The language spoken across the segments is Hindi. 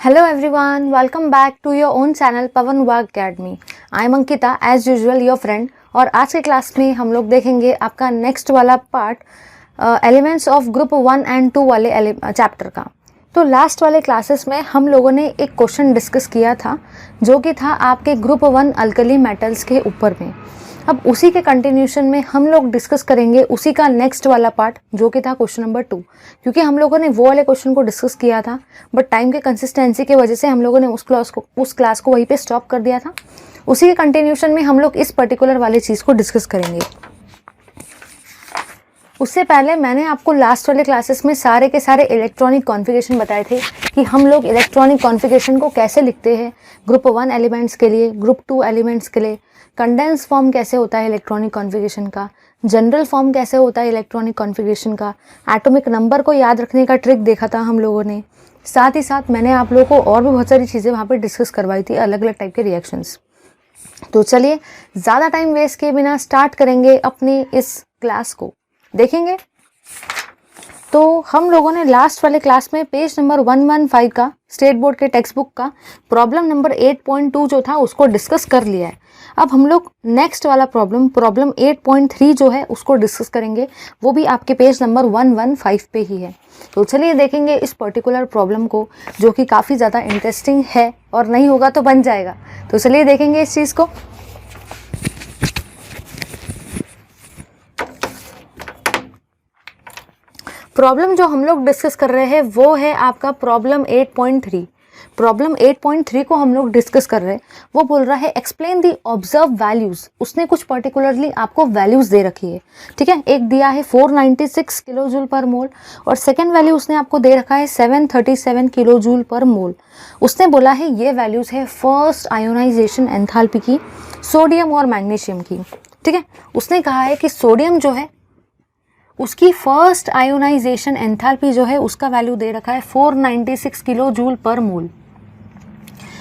Hello everyone, welcome back to your own channel Pavan Wag Academy. I am Ankita as usual your friend और आज के क्लास में हम लोग देखेंगे आपका नेक्स्ट वाला part elements of group 1 and 2 वाले चैप्टर का। तो लास्ट वाले क्लासेस में हम लोगों ने एक क्वेश्चन डिस्कस किया था जो कि था आपके ग्रुप 1 अल्कली मेटल्स के ऊपर में। अब उसी के कंटिन्यूशन में हम लोग डिस्कस करेंगे उसी का नेक्स्ट वाला पार्ट जो कि था क्वेश्चन नंबर 2, क्योंकि हम लोगों ने वो वाले क्वेश्चन को डिस्कस किया था बट टाइम के कंसिस्टेंसी की वजह से हम लोगों ने उस क्लास को वहीं पे स्टॉप कर दिया था। उसी के कंटिन्यूशन में हम लोग इस पर्टिकुलर वाली चीज़ को डिस्कस करेंगे। उससे पहले मैंने आपको लास्ट वाले क्लासेस में सारे के सारे इलेक्ट्रॉनिक कॉन्फ़िगरेशन बताए थे कि हम लोग इलेक्ट्रॉनिक कॉन्फ़िगरेशन को कैसे लिखते हैं ग्रुप 1 एलिमेंट्स के लिए, ग्रुप 2 एलिमेंट्स के लिए, कंडेंस फॉर्म कैसे होता है इलेक्ट्रॉनिक कॉन्फ़िगरेशन का, जनरल फॉर्म कैसे होता है इलेक्ट्रॉनिक कॉन्फ़िगरेशन का, एटॉमिक नंबर को याद रखने का ट्रिक देखा था हम लोगों ने। साथ ही साथ मैंने आप लोगों को और भी बहुत सारी चीज़ें वहाँ पे डिस्कस करवाई थी, अलग अलग टाइप के रिएक्शंस। तो चलिए ज़्यादा टाइम वेस्ट किए बिना स्टार्ट करेंगे अपनी इस क्लास को, देखेंगे। तो हम लोगों ने लास्ट वाले क्लास में पेज नंबर 115 का स्टेट बोर्ड के टेक्स्ट बुक का प्रॉब्लम नंबर 8.2 जो था उसको डिस्कस कर लिया है। अब हम लोग नेक्स्ट वाला प्रॉब्लम 8.3 जो है उसको डिस्कस करेंगे, वो भी आपके पेज नंबर 115 पे ही है। तो चलिए देखेंगे इस पर्टिकुलर प्रॉब्लम को जो कि काफ़ी ज़्यादा इंटरेस्टिंग है और नहीं होगा तो बन जाएगा। तो चलिए देखेंगे इस चीज़ को। प्रॉब्लम जो हम लोग डिस्कस कर रहे हैं वो है आपका प्रॉब्लम 8.3। प्रॉब्लम 8.3 को हम लोग डिस्कस कर रहे हैं, वो बोल रहा है एक्सप्लेन दी ऑब्जर्व वैल्यूज़। उसने कुछ पर्टिकुलरली आपको वैल्यूज़ दे रखी है, ठीक है। एक दिया है 496 किलो जूल पर मोल और सेकेंड वैल्यू उसने आपको दे रखा है 737 किलो जूल पर मोल। उसने बोला है ये वैल्यूज़ है फर्स्ट आयोनाइजेशन एंथैल्पी की, सोडियम और मैग्नीशियम की, ठीक है। उसने कहा है कि सोडियम जो है उसकी फर्स्ट आयोनाइजेशन एंथैल्पी जो है उसका वैल्यू दे रखा है 496 किलो जूल पर मोल।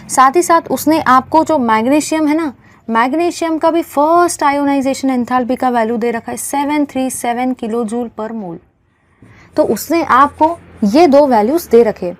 साथ ही साथ उसने आपको जो मैग्नीशियम है ना, मैग्नीशियम का भी फर्स्ट आयोनाइजेशन एंथैल्पी का वैल्यू दे रखा है 737 किलो जूल पर मोल। तो उसने आपको ये दो वैल्यूज़ दे रखे।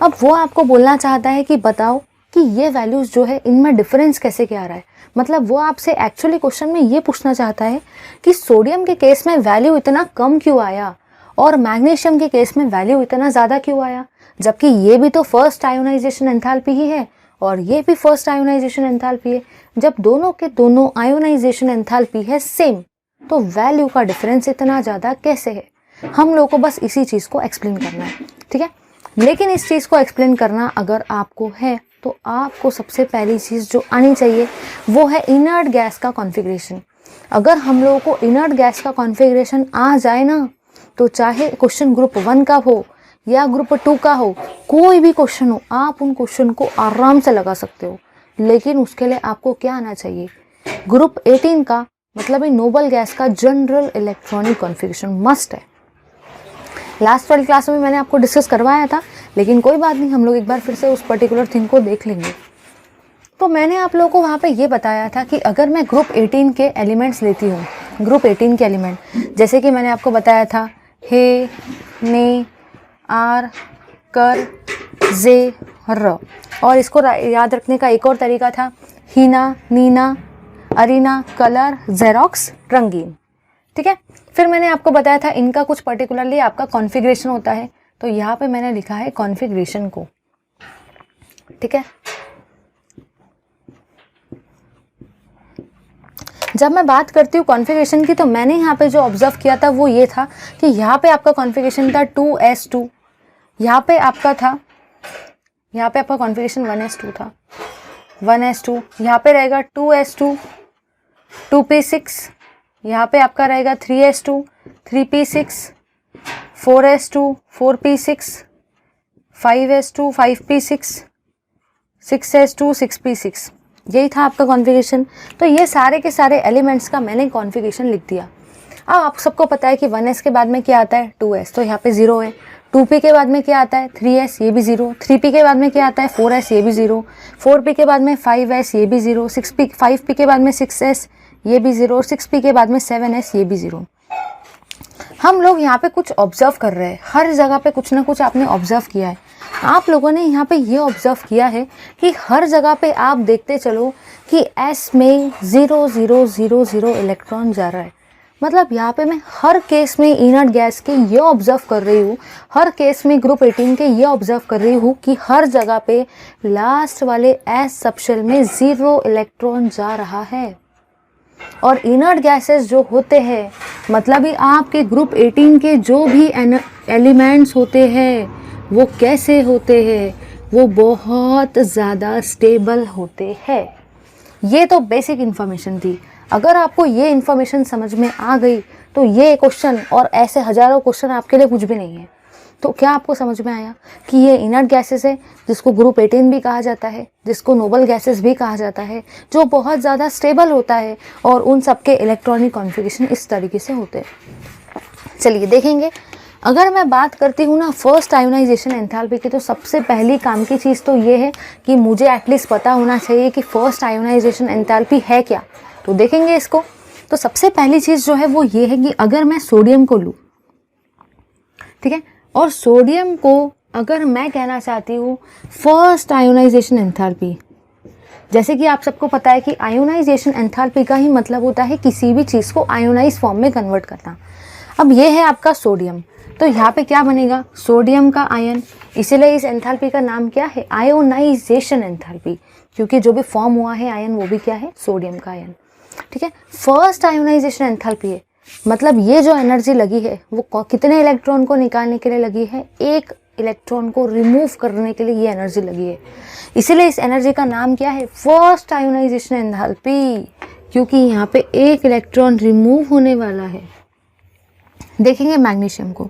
अब वो आपको बोलना चाहता है कि बताओ कि ये वैल्यूज़ जो है इनमें डिफरेंस कैसे क्या आ रहा है। मतलब वो आपसे एक्चुअली क्वेश्चन में ये पूछना चाहता है कि सोडियम के केस में वैल्यू इतना कम क्यों आया और मैग्नीशियम के केस में वैल्यू इतना ज़्यादा क्यों आया, जबकि ये भी तो फर्स्ट आयोनाइजेशन एंथैल्पी ही है और ये भी फर्स्ट आयोनाइजेशन एंथैल्पी है। जब दोनों के दोनों आयोनाइजेशन एंथैल्पी है सेम तो वैल्यू का डिफरेंस इतना ज़्यादा कैसे है। हम लोग को बस इसी चीज़ को एक्सप्लेन करना है, ठीक है। लेकिन इस चीज़ को एक्सप्लेन करना अगर आपको है तो आपको सबसे पहली चीज़ जो आनी चाहिए वो है इनर्ट गैस का कॉन्फ़िगरेशन। अगर हम लोगों को इनर्ट गैस का कॉन्फ़िगरेशन आ जाए ना तो चाहे क्वेश्चन ग्रुप 1 का हो या ग्रुप 2 का हो, कोई भी क्वेश्चन हो, आप उन क्वेश्चन को आराम से लगा सकते हो। लेकिन उसके लिए आपको क्या आना चाहिए, ग्रुप 18 का मतलब नोबल गैस का जनरल इलेक्ट्रॉनिक कॉन्फ़िगरेशन मस्ट है। लास्ट वाली क्लास में मैंने आपको डिस्कस करवाया था, लेकिन कोई बात नहीं, हम लोग एक बार फिर से उस पर्टिकुलर थिंग को देख लेंगे। तो मैंने आप लोगों को वहाँ पे ये बताया था कि अगर मैं ग्रुप 18 के एलिमेंट्स लेती हूँ, ग्रुप 18 के एलिमेंट जैसे कि मैंने आपको बताया था हे, ने, आर, कर, जे, र, और इसको याद रखने का एक और तरीका था हीना, नीना, अरीना, कलर, जेरोक्स, रंगीन, ठीक है। फिर मैंने आपको बताया था इनका कुछ पर्टिकुलरली आपका कॉन्फ़िगरेशन होता है, तो यहाँ पे मैंने लिखा है कॉन्फ़िगरेशन को, ठीक है। जब मैं बात करती हूँ कॉन्फ़िगरेशन की तो मैंने यहाँ पे जो ऑब्जर्व किया था वो ये था कि यहाँ पे आपका कॉन्फ़िगरेशन था 2s2, यहाँ पे आपका कॉन्फ़िगरेशन 1s2 था, 1s2, यहाँ पे रहेगा 2s2, 2p6, यहाँ पे आपका रहेगा 3s2, 3p6, 4s2, 4p6, 5s2, 5p6, 6s2, 6p6, यही था आपका कॉन्फ़िगरेशन। तो ये सारे के सारे एलिमेंट्स का मैंने कॉन्फ़िगरेशन लिख दिया। अब आप सबको पता है कि 1s के बाद में क्या आता है 2s, तो यहाँ पे 0 है। 2p के बाद में क्या आता है 3s, ये भी 0। 3p के बाद में क्या आता है 4s, ये भी 0। 4p के बाद में 5s, ये भी 0। 5p के बाद में 6s, ये भी 0। 6p के बाद में 7s, ये भी 0। हम लोग यहाँ पे कुछ ऑब्जर्व कर रहे हैं, हर जगह पे कुछ ना कुछ आपने ऑब्जर्व किया है। आप लोगों ने यहाँ पे ये ऑब्जर्व किया है कि हर जगह पे आप देखते चलो कि S में 0 0 0 0 इलेक्ट्रॉन जा रहा है। मतलब यहाँ पे मैं हर केस में इनर्ट गैस के ये ऑब्जर्व कर रही हूँ, हर केस में ग्रुप 18 के ये ऑब्जर्व कर रही हूँ कि हर जगह पे लास्ट वाले S सबशेल में 0 इलेक्ट्रॉन जा रहा है। और इनर्ट गैसेस जो होते हैं, मतलब ही आपके ग्रुप 18 के जो भी एलिमेंट्स होते हैं वो कैसे होते हैं, वो बहुत ज़्यादा स्टेबल होते हैं। ये तो बेसिक इन्फॉर्मेशन थी। अगर आपको ये इन्फॉर्मेशन समझ में आ गई तो ये क्वेश्चन और ऐसे हज़ारों क्वेश्चन आपके लिए कुछ भी नहीं है। तो क्या आपको समझ में आया कि ये इनर्ट गैसेस है, जिसको ग्रुप 18 भी कहा जाता है, जिसको नोबल गैसेस भी कहा जाता है, जो बहुत ज़्यादा स्टेबल होता है और उन सबके इलेक्ट्रॉनिक कॉन्फ़िगरेशन इस तरीके से होते हैं। चलिए देखेंगे। अगर मैं बात करती हूँ ना फर्स्ट आयोनाइजेशन एंथैल्पी की, तो सबसे पहली काम की चीज़ तो ये है कि मुझे एटलीस्ट पता होना चाहिए कि फर्स्ट आयोनाइजेशन एंथैल्पी है क्या। तो देखेंगे इसको। तो सबसे पहली चीज़ जो है वो ये है कि अगर मैं सोडियम को लूँ, ठीक है, और सोडियम को अगर मैं कहना चाहती हूँ फर्स्ट आयोनाइजेशन एंथैल्पी, जैसे कि आप सबको पता है कि आयोनाइजेशन एंथैल्पी का ही मतलब होता है किसी भी चीज़ को आयोनाइज फॉर्म में कन्वर्ट करना। अब ये है आपका सोडियम, तो यहाँ पे क्या बनेगा, सोडियम का आयन, इसीलिए इस एंथैल्पी का नाम क्या है, आयोनाइजेशन एंथैल्पी, क्योंकि जो भी फॉर्म हुआ है आयन वो भी क्या है, सोडियम का आयन। ठीक है, फर्स्ट आयोनाइजेशन एंथैल्पी है, मतलब ये जो एनर्जी लगी है वो कितने इलेक्ट्रॉन को निकालने के लिए लगी है, एक इलेक्ट्रॉन को रिमूव करने के लिए ये एनर्जी लगी है। इसीलिए इस एनर्जी का नाम क्या है, फर्स्ट आयोनाइजेशन एंथैल्पी, क्योंकि यहाँ पे एक इलेक्ट्रॉन रिमूव होने वाला है। देखेंगे मैग्नीशियम को।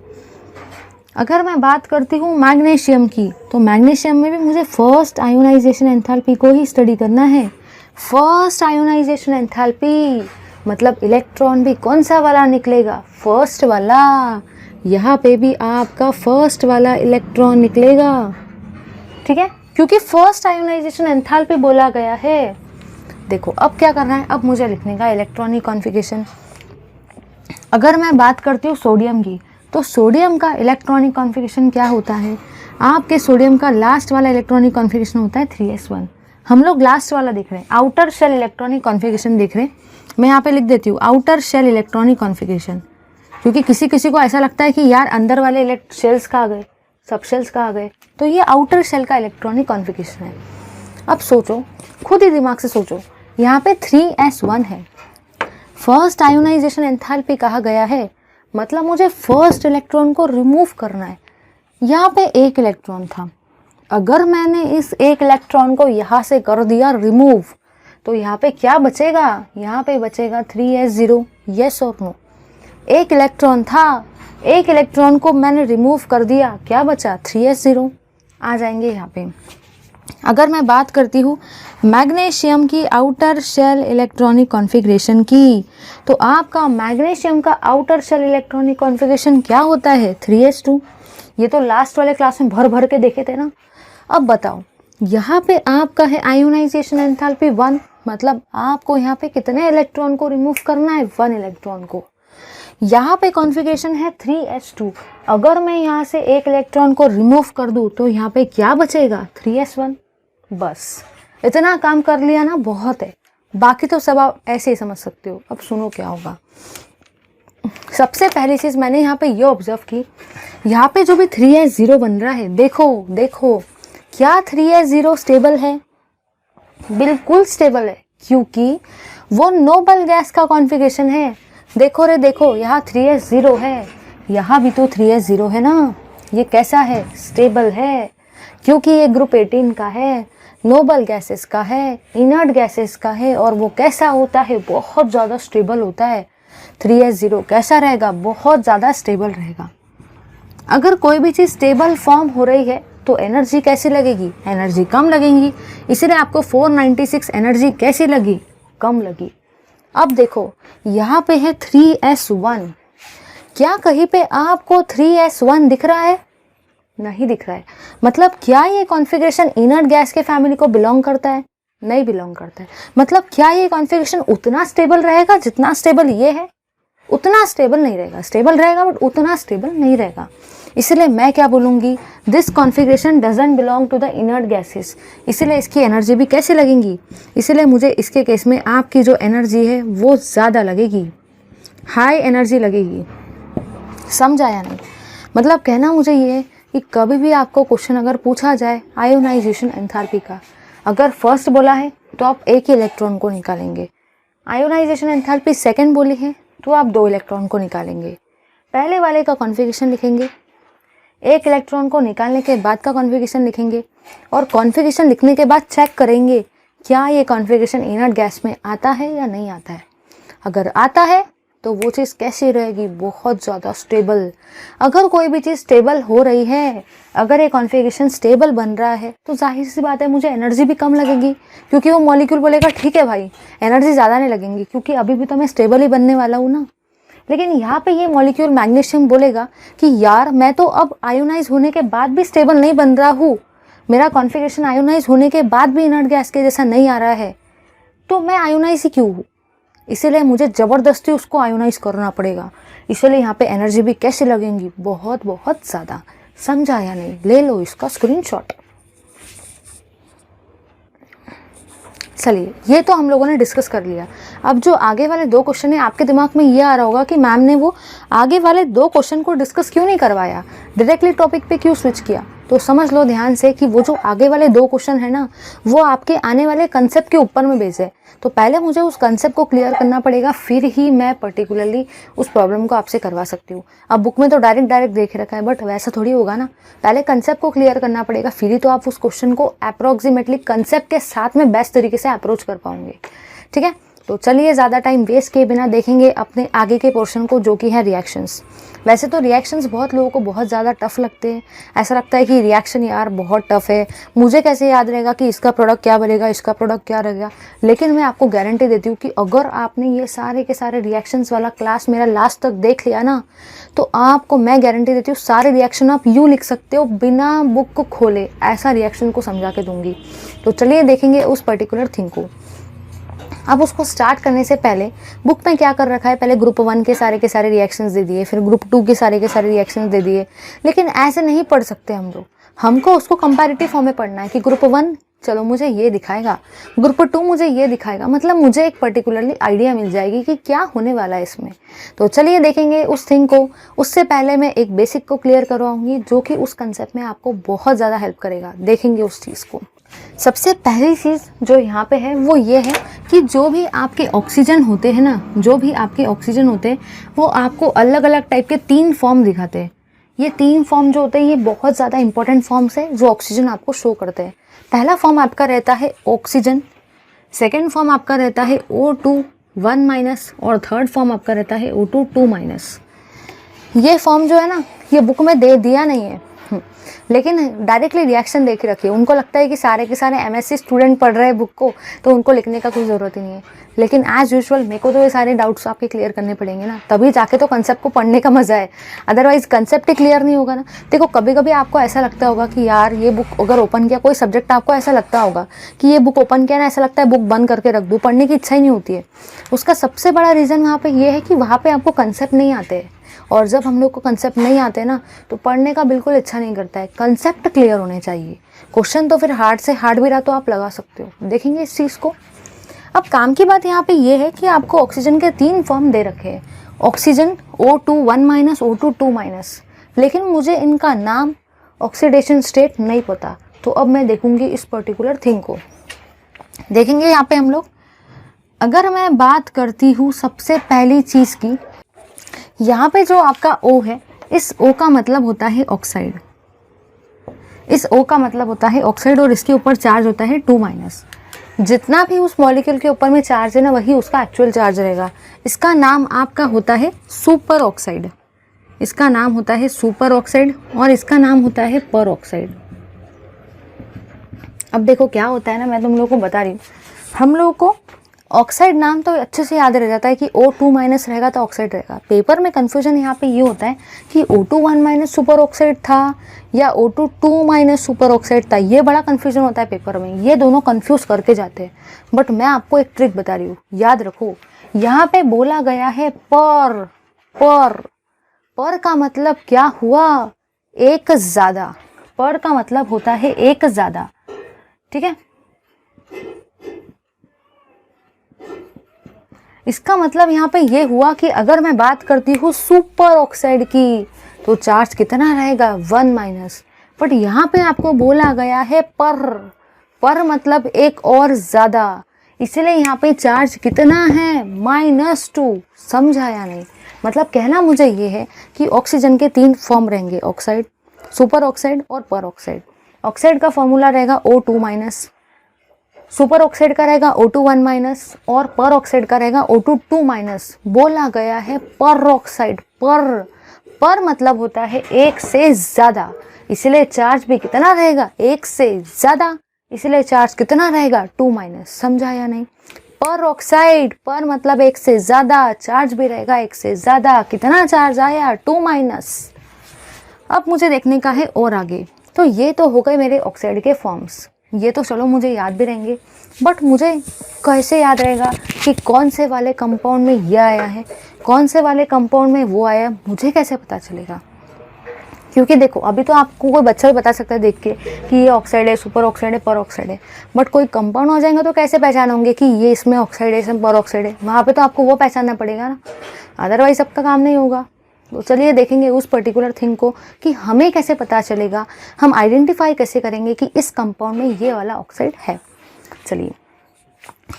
अगर मैं बात करती हूँ मैग्नीशियम की, तो मैग्नीशियम में भी मुझे फर्स्ट आयोनाइजेशन एंथैल्पी को ही स्टडी करना है। फर्स्ट आयोनाइजेशन एंथैल्पी मतलब इलेक्ट्रॉन भी कौन सा वाला निकलेगा, फर्स्ट वाला। यहाँ पे भी आपका फर्स्ट वाला इलेक्ट्रॉन निकलेगा, ठीक है, क्योंकि फर्स्ट आयोनाइजेशन एंथैल्पी बोला गया है। देखो अब क्या करना है, अब मुझे लिखने का इलेक्ट्रॉनिक कॉन्फ़िगरेशन। अगर मैं बात करती हूँ सोडियम की, तो सोडियम का इलेक्ट्रॉनिक कॉन्फ़िगरेशन क्या होता है, आपके सोडियम का लास्ट वाला इलेक्ट्रॉनिक कॉन्फ़िगरेशन होता है 3s1। हम लोग लास्ट वाला देख रहे हैं, आउटर शेल इलेक्ट्रॉनिक कॉन्फ़िगरेशन देख रहे हैं। मैं यहाँ पे लिख देती हूँ आउटर शेल इलेक्ट्रॉनिक कॉन्फ़िगरेशन, क्योंकि किसी किसी को ऐसा लगता है कि यार अंदर वाले शेल्स कहाँ गए, सब शेल्स कहाँ गए, तो ये आउटर शेल का इलेक्ट्रॉनिक कॉन्फ़िगरेशन है। अब सोचो, खुद ही दिमाग से सोचो, यहाँ पे 3s1 है, फर्स्ट आयोनाइजेशन एंथैल्पी कहा गया है, मतलब मुझे फर्स्ट इलेक्ट्रॉन को रिमूव करना है। यहाँ पे एक इलेक्ट्रॉन था, अगर मैंने इस एक इलेक्ट्रॉन को यहाँ से कर दिया रिमूव, तो यहाँ पे क्या बचेगा, यहाँ पे बचेगा 3s0, यस और नो। एक इलेक्ट्रॉन था, एक इलेक्ट्रॉन को मैंने रिमूव कर दिया, क्या बचा, 3s0 आ जाएंगे यहाँ पे। अगर मैं बात करती हूँ मैग्नीशियम की आउटर शेल इलेक्ट्रॉनिक कॉन्फ़िगरेशन की, तो आपका मैग्नीशियम का आउटर शेल इलेक्ट्रॉनिक कॉन्फ़िगरेशन क्या होता है, 3s2। ये तो लास्ट वाले क्लास में भर भर के देखे थे ना। अब बताओ, यहाँ पे आपका है आयोनाइजेशन एंथैल्पी 1, मतलब आपको यहाँ पे कितने इलेक्ट्रॉन को रिमूव करना है, 1 इलेक्ट्रॉन को। यहाँ पे कॉन्फ़िगरेशन है 3s2, अगर मैं यहाँ से एक इलेक्ट्रॉन को रिमूव कर दूँ तो यहाँ पे क्या बचेगा, 3s1। बस इतना काम कर लिया ना, बहुत है, बाकी तो सब आप ऐसे ही समझ सकते हो। अब सुनो क्या होगा। सबसे पहली चीज़ मैंने यहाँ पे ये ऑब्जर्व की, यहाँ पे जो भी 3s0 बन रहा है, देखो देखो क्या 3s0 स्टेबल है, बिल्कुल स्टेबल है, क्योंकि वो नोबल गैस का कॉन्फ़िगरेशन है। देखो रे देखो, यहाँ 3s0 है, यहाँ भी तो 3s0 है ना, ये कैसा है, स्टेबल है, क्योंकि ये ग्रुप 18 का है, नोबल गैसेस का है, इनर्ट गैसेस का है, और वो कैसा होता है, बहुत ज़्यादा स्टेबल होता है। 3s0 कैसा रहेगा, बहुत ज़्यादा स्टेबल रहेगा। अगर कोई भी चीज़ स्टेबल फॉर्म हो रही है तो एनर्जी कैसी लगेगी, एनर्जी कम लगेगी, इसीलिए आपको 496 एनर्जी कैसी लगी, कम लगी। अब देखो यहाँ पे है 3s1, क्या कहीं पे आपको 3s1 दिख रहा है, नहीं दिख रहा है। मतलब क्या ये कॉन्फ़िगरेशन इनर्ट गैस के फैमिली को बिलोंग करता है, नहीं बिलोंग करता है। मतलब क्या ये कॉन्फ़िगरेशन उतना स्टेबल रहेगा जितना स्टेबल ये है, उतना स्टेबल नहीं रहेगा, स्टेबल रहेगा बट उतना स्टेबल नहीं रहेगा। इसलिए मैं क्या बोलूँगी, this configuration doesn't belong to the inert gases, इसलिए इसकी एनर्जी भी कैसे लगेंगी, इसलिए मुझे इसके केस में आपकी जो एनर्जी है वो ज़्यादा लगेगी, हाई एनर्जी लगेगी। समझ आया नहीं? मतलब कहना मुझे ये है कि कभी भी आपको क्वेश्चन अगर पूछा जाए आयोनाइजेशन एंथैल्पी का, अगर फर्स्ट बोला है तो आप एक ही इलेक्ट्रॉन को निकालेंगे, आयोनाइजेशन एंथैल्पी सेकंड बोली है तो आप 2 इलेक्ट्रॉन को निकालेंगे। पहले वाले का कॉन्फ़िगरेशन लिखेंगे, एक इलेक्ट्रॉन को निकालने के बाद का कॉन्फ़िगरेशन लिखेंगे, और कॉन्फ़िगरेशन लिखने के बाद चेक करेंगे क्या ये कॉन्फ़िगरेशन इनर्ट गैस में आता है या नहीं आता है। अगर आता है तो वो चीज़ कैसी रहेगी, बहुत ज़्यादा स्टेबल। अगर कोई भी चीज़ स्टेबल हो रही है, अगर ये कॉन्फ़िगरेशन स्टेबल बन रहा है, तो जाहिर सी बात है मुझे एनर्जी भी कम लगेगी, क्योंकि वो मॉलिक्यूल बोलेगा ठीक है भाई एनर्जी ज़्यादा नहीं लगेंगी, क्योंकि अभी भी तो मैं स्टेबल ही बनने वाला हूँ ना। लेकिन यहाँ पे ये मॉलिक्यूल मैग्नीशियम बोलेगा कि यार मैं तो अब आयोनाइज होने के बाद भी स्टेबल नहीं बन रहा हूँ, मेरा कॉन्फ़िगरेशन आयोनाइज होने के बाद भी इनर्ट गैस के जैसा नहीं आ रहा है, तो मैं आयोनाइज ही क्यों हूँ, इसीलिए मुझे ज़बरदस्ती उसको आयोनाइज करना पड़ेगा। इसलिए यहाँ पे एनर्जी भी कैसे लगेंगी, बहुत बहुत ज़्यादा। समझा या नहीं? ले लो इसका स्क्रीनशॉट। चलिए, ये तो हम लोगों ने डिस्कस कर लिया। अब जो आगे वाले 2 क्वेश्चन है, आपके दिमाग में ये आ रहा होगा कि मैम ने वो आगे वाले 2 क्वेश्चन को डिस्कस क्यों नहीं करवाया, डायरेक्टली टॉपिक पे क्यों स्विच किया। तो समझ लो ध्यान से कि वो जो आगे वाले 2 क्वेश्चन है ना, वो आपके आने वाले कंसेप्ट के ऊपर में बेस्ड है। तो पहले मुझे उस कंसेप्ट को क्लियर करना पड़ेगा, फिर ही मैं पर्टिकुलरली उस प्रॉब्लम को आपसे करवा सकती हूँ। अब बुक में तो डायरेक्ट देख रखा है, बट वैसा थोड़ी होगा ना। पहले कंसेप्ट को क्लियर करना पड़ेगा, फिर ही तो आप उस क्वेश्चन को अप्रॉक्सीमेटली कंसेप्ट के साथ में बेस्ट तरीके से अप्रोच कर पाओगे। ठीक है, तो चलिए ज़्यादा टाइम वेस्ट किए बिना देखेंगे अपने आगे के पोर्शन को, जो कि है रिएक्शंस। वैसे तो रिएक्शंस बहुत लोगों को बहुत ज़्यादा टफ लगते हैं, ऐसा लगता है कि रिएक्शन यार बहुत टफ है, मुझे कैसे याद रहेगा कि इसका प्रोडक्ट क्या बनेगा, इसका प्रोडक्ट क्या रहेगा। लेकिन मैं आपको गारंटी देती हूँ कि अगर आपने ये सारे के सारे रिएक्शंस वाला क्लास मेरा लास्ट तक देख लिया ना, तो आपको मैं गारंटी देती हूँ सारे रिएक्शन आप यूँ लिख सकते हो बिना बुक को खोले, ऐसा रिएक्शन को समझा के दूंगी। तो चलिए देखेंगे उस पर्टिकुलर थिंग को। अब उसको स्टार्ट करने से पहले बुक में क्या कर रखा है, पहले ग्रुप 1 के सारे रिएक्शंस दे दिए, फिर ग्रुप 2 के सारे रिएक्शंस दे दिए। लेकिन ऐसे नहीं पढ़ सकते हम लोग, हमको उसको कंपैरेटिव फॉर्म में पढ़ना है कि ग्रुप 1 चलो मुझे ये दिखाएगा, ग्रुप 2 मुझे ये दिखाएगा, मतलब मुझे एक पर्टिकुलरली आइडिया मिल जाएगी कि क्या होने वाला है इसमें। तो चलिए देखेंगे उस थिंग को। उससे पहले मैं एक बेसिक को क्लियर करवाऊंगी, जो कि उस कंसेप्ट में आपको बहुत ज़्यादा हेल्प करेगा। देखेंगे उस चीज़ को। सबसे पहली चीज़ जो यहाँ पे है वो ये है कि जो भी आपके ऑक्सीजन होते हैं ना, जो भी आपके ऑक्सीजन होते हैं वो आपको अलग अलग टाइप के 3 फॉर्म दिखाते हैं। ये 3 फॉर्म जो होते हैं ये बहुत ज़्यादा इंपॉर्टेंट फॉर्म्स है जो ऑक्सीजन आपको शो करते हैं। पहला फॉर्म आपका रहता है ऑक्सीजन, सेकेंड फॉर्म आपका रहता है O2 1- और थर्ड फॉर्म आपका रहता है O2 2-। ये फॉर्म जो है ना, ये बुक में दे दिया नहीं है, लेकिन डायरेक्टली रिएक्शन देख रखिए। उनको लगता है कि सारे के सारे MSc स्टूडेंट पढ़ रहे हैं बुक को, तो उनको लिखने का कोई ज़रूरत ही नहीं है। लेकिन एज यूजुअल मेरे को तो ये सारे डाउट्स आपके क्लियर करने पड़ेंगे ना, तभी जाके तो कंसेप्ट को पढ़ने का मज़ा है। अदरवाइज कंसेप्ट ही क्लियर नहीं होगा ना। देखो कभी कभी आपको ऐसा लगता होगा कि यार ये बुक अगर ओपन किया, कोई सब्जेक्ट आपको ऐसा लगता होगा कि ये बुक ओपन किया ना, ऐसा लगता है बुक बंद करके रख दूँ, पढ़ने की इच्छा ही नहीं होती है। उसका सबसे बड़ा रीज़न वहाँ पर ये है कि वहाँ पर आपको कंसेप्ट नहीं आते हैं, और जब हम लोग को कंसेप्ट नहीं आते ना तो पढ़ने का बिल्कुल इच्छा नहीं करता है। कंसेप्ट क्लियर होने चाहिए। क्वेश्चन तो फिर हार्ड से हार्ड भी रहा तो आप लगा सकते हो। देखेंगे इस चीज़ को। अब काम की बात यहाँ पे ये है कि आपको ऑक्सीजन के 3 फॉर्म दे रखे हैं, ऑक्सीजन O2 1- O2 2-। लेकिन मुझे इनका नाम, ऑक्सीडेशन स्टेट नहीं पता, तो अब मैं देखूंगी इस पर्टिकुलर थिंग को। देखेंगे यहाँ पे हम लोग। अगर मैं बात करती हूँ सबसे पहली चीज़ की, यहाँ पे जो आपका O है, इस O का मतलब होता है ऑक्साइड, इस O का मतलब होता है ऑक्साइड, और इसके ऊपर चार्ज होता है 2-। जितना भी उस मॉलिक्यूल के ऊपर में चार्ज है ना, वही उसका एक्चुअल चार्ज रहेगा। इसका नाम आपका होता है सुपर ऑक्साइड, इसका नाम होता है सुपर ऑक्साइड, और इसका नाम होता है पर ऑक्साइड। अब देखो क्या होता है ना, मैं तुम लोगों को बता रही हूँ, हम लोगों को ऑक्साइड नाम तो अच्छे से याद रह जाता है कि O2- रहेगा तो ऑक्साइड रहेगा। पेपर में कन्फ्यूजन यहाँ पे ये होता है कि O2 1- सुपर ऑक्साइड था या O2 2- सुपर ऑक्साइड था। ये बड़ा कन्फ्यूजन होता है पेपर में, ये दोनों कन्फ्यूज़ करके जाते हैं। बट मैं आपको एक ट्रिक बता रही हूँ, याद रखो। यहाँ पे बोला गया है पर का मतलब क्या हुआ, एक ज़्यादा, पर का मतलब होता है एक ज़्यादा, ठीक है। इसका मतलब यहाँ पे ये हुआ कि अगर मैं बात करती हूँ सुपर ऑक्साइड की तो चार्ज कितना रहेगा 1 माइनस, बट यहाँ पे आपको बोला गया है पर मतलब एक और ज़्यादा, इसलिए यहाँ पे चार्ज कितना है -2। समझा या नहीं? मतलब कहना मुझे ये है कि ऑक्सीजन के 3 फॉर्म रहेंगे, ऑक्साइड, सुपर ऑक्साइड और पर ऑक्साइड। ऑक्साइड का फॉर्मूला रहेगा O2 माइनस, सुपर ऑक्साइड का रहेगा O2 1 माइनस और पर ऑक्साइड का रहेगा O2 2 माइनस। बोला गया है पर ऑक्साइड, पर मतलब होता है एक से ज़्यादा, इसलिए चार्ज भी कितना रहेगा एक से ज़्यादा, इसलिए चार्ज कितना रहेगा 2 माइनस। समझा या नहीं? पर ऑक्साइड, पर मतलब एक से ज़्यादा, चार्ज भी रहेगा एक से ज़्यादा, कितना चार्ज आया 2 माइनस। अब मुझे देखने का है और आगे। तो ये तो हो गए मेरे ऑक्साइड के फॉर्म्स, ये तो चलो मुझे याद भी रहेंगे, बट मुझे कैसे याद रहेगा कि कौन से वाले कंपाउंड में ये आया है, कौन से वाले कंपाउंड में वो आया, मुझे कैसे पता चलेगा? क्योंकि देखो अभी तो आपको कोई बच्चा भी बता सकता है देख के कि ये ऑक्साइड है, सुपर ऑक्साइड है, पर ऑक्साइड है, बट कोई कंपाउंड हो जाएगा तो कैसे पहचानोगे कि ये इसमें ऑक्साइड है, इसमें पर ऑक्साइड है? वहाँ पे तो आपको वो पहचानना पड़ेगा ना, अदरवाइज आपका काम नहीं होगा। तो चलिए देखेंगे उस पर्टिकुलर थिंग को कि हमें कैसे पता चलेगा, हम आइडेंटिफाई कैसे करेंगे कि इस कंपाउंड में ये वाला ऑक्साइड है। चलिए,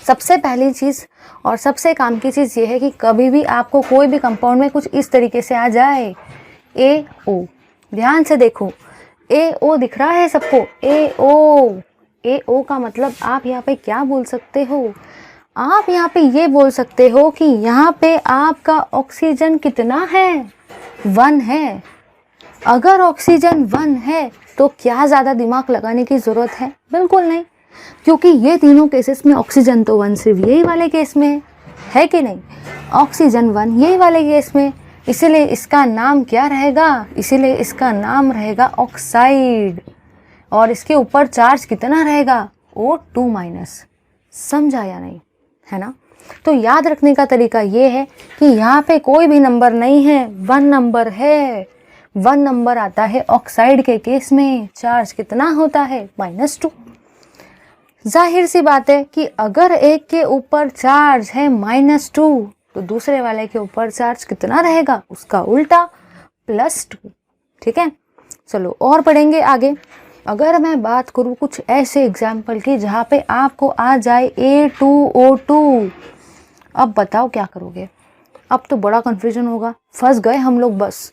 सबसे पहली चीज़ और सबसे काम की चीज़ ये है कि कभी भी आपको कोई भी कंपाउंड में कुछ इस तरीके से आ जाए, AO, ध्यान से देखो, AO दिख रहा है सबको, AO का मतलब आप यहाँ पे क्या बोल सकते हो? आप यहाँ पे ये बोल सकते हो कि यहाँ पे आपका ऑक्सीजन कितना है, 1 है। अगर ऑक्सीजन 1 है तो क्या ज़्यादा दिमाग लगाने की ज़रूरत है? बिल्कुल नहीं, क्योंकि ये तीनों केसेस में ऑक्सीजन तो 1 सिर्फ यही वाले केस में है कि नहीं? ऑक्सीजन 1 यही वाले केस में, इसीलिए इसका नाम क्या रहेगा? इसीलिए इसका नाम रहेगा ऑक्साइड, और इसके ऊपर चार्ज कितना रहेगा? O2 minus. समझा या नहीं? है ना? तो याद रखने का तरीका ये है कि यहाँ पे कोई भी नंबर नहीं है, 1 नंबर है। 1 नंबर आता है ऑक्साइड के केस में, चार्ज कितना होता है? -2। जाहिर सी बात है कि अगर एक के ऊपर चार्ज है -2 तो दूसरे वाले के ऊपर चार्ज कितना रहेगा? उसका उल्टा, +2। ठीक है, चलो और पढ़ेंगे आगे। अगर मैं बात करूँ कुछ ऐसे एग्जाम्पल की जहाँ पे आपको आ जाए A2O2, अब बताओ क्या करोगे? अब तो बड़ा कन्फ्यूजन होगा, फंस गए हम लोग, बस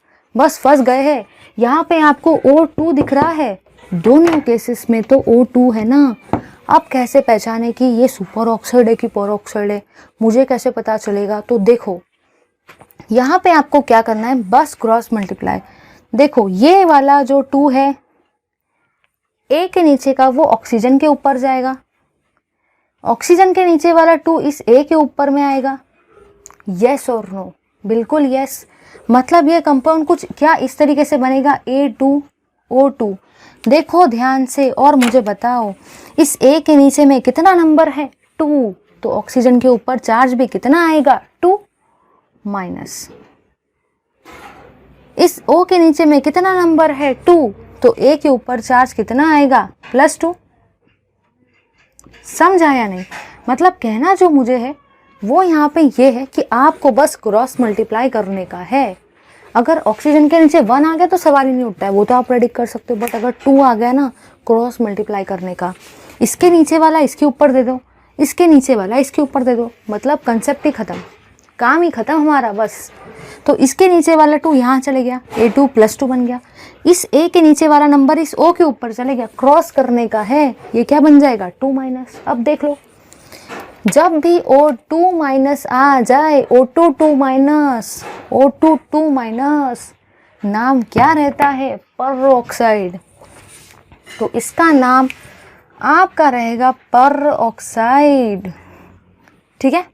फंस गए हैं। यहाँ पे आपको O2 दिख रहा है, दोनों केसेस में तो O2 है ना। अब कैसे पहचाने कि ये सुपर ऑक्साइड है कि पर ऑक्साइड है? मुझे कैसे पता चलेगा? तो देखो यहाँ पे आपको क्या करना है, बस क्रॉस मल्टीप्लाई। देखो ये वाला जो 2 है, A के नीचे का वो ऑक्सीजन के ऊपर जाएगा, ऑक्सीजन के नीचे वाला 2 इस A के ऊपर में आएगा। यस और नो? बिल्कुल यस। मतलब ये कंपाउंड कुछ क्या इस तरीके से बनेगा, A2O2। देखो ध्यान से और मुझे बताओ, इस A के नीचे में कितना नंबर है? 2, तो ऑक्सीजन के ऊपर चार्ज भी कितना आएगा? 2 माइनस। इस O के नीचे में कितना नंबर है? 2, तो A के ऊपर चार्ज कितना आएगा? +2। समझ आया नहीं? मतलब कहना जो मुझे है वो यहाँ पे ये है कि आपको बस क्रॉस मल्टीप्लाई करने का है। अगर ऑक्सीजन के नीचे 1 आ गया तो सवाल ही नहीं उठता है, वो तो आप प्रेडिक्ट कर सकते हो, बट अगर 2 आ गया ना, क्रॉस मल्टीप्लाई करने का, इसके नीचे वाला इसके ऊपर दे दो, इसके नीचे वाला इसके ऊपर दे दो, मतलब कंसेप्ट ही ख़त्म, काम ही ख़त्म हमारा बस। तो इसके नीचे वाला 2 यहाँ चले गया, A2 +2 बन गया। इस A के नीचे वाला नंबर इस O के ऊपर चले गया, क्रॉस करने का है, ये क्या बन जाएगा? 2 माइनस। अब देख लो, जब भी O2 माइनस आ जाए, O2 2 माइनस, O2 2 माइनस, नाम क्या रहता है? पर ऑक्साइड। तो इसका नाम आपका रहेगा पर ऑक्साइड। ठीक है,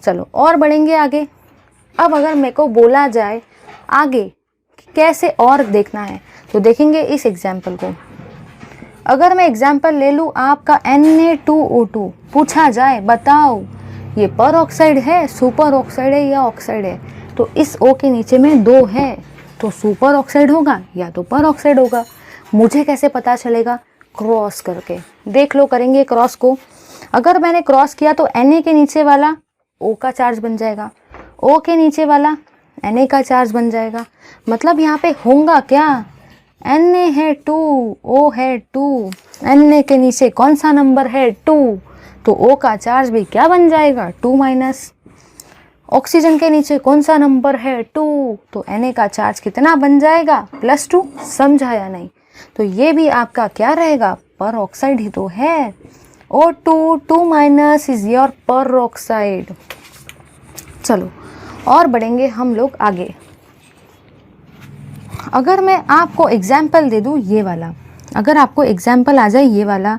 चलो और बढ़ेंगे आगे। अब अगर मेरे को बोला जाए आगे कैसे और देखना है तो देखेंगे इस एग्जाम्पल को। अगर मैं एग्जाम्पल ले लूँ आपका Na2O2, पूछा जाए बताओ ये पर ऑक्साइड है, सुपर ऑक्साइड है या ऑक्साइड है? तो इस O के नीचे में 2 है, तो सुपर ऑक्साइड होगा या तो पर ऑक्साइड होगा। मुझे कैसे पता चलेगा? क्रॉस करके देख लो, करेंगे क्रॉस को। अगर मैंने क्रॉस किया तो Na के नीचे वाला O का चार्ज बन जाएगा, O के नीचे वाला Na का चार्ज बन जाएगा। मतलब यहाँ पे होगा क्या? Na है 2, O है 2, Na के नीचे कौन सा नंबर है? 2, तो O का चार्ज भी क्या बन जाएगा? 2-। ऑक्सीजन के नीचे कौन सा नंबर है? 2, तो Na का चार्ज कितना बन जाएगा? +2। समझा या नहीं? तो ये भी आपका क्या रहेगा? पर ऑक्साइड ही तो है। O2 2- इज योर पर ऑक्साइड। चलो और बढ़ेंगे हम लोग आगे। अगर मैं आपको एग्जाम्पल दे दूँ ये वाला, अगर आपको एग्जाम्पल आ जाए ये वाला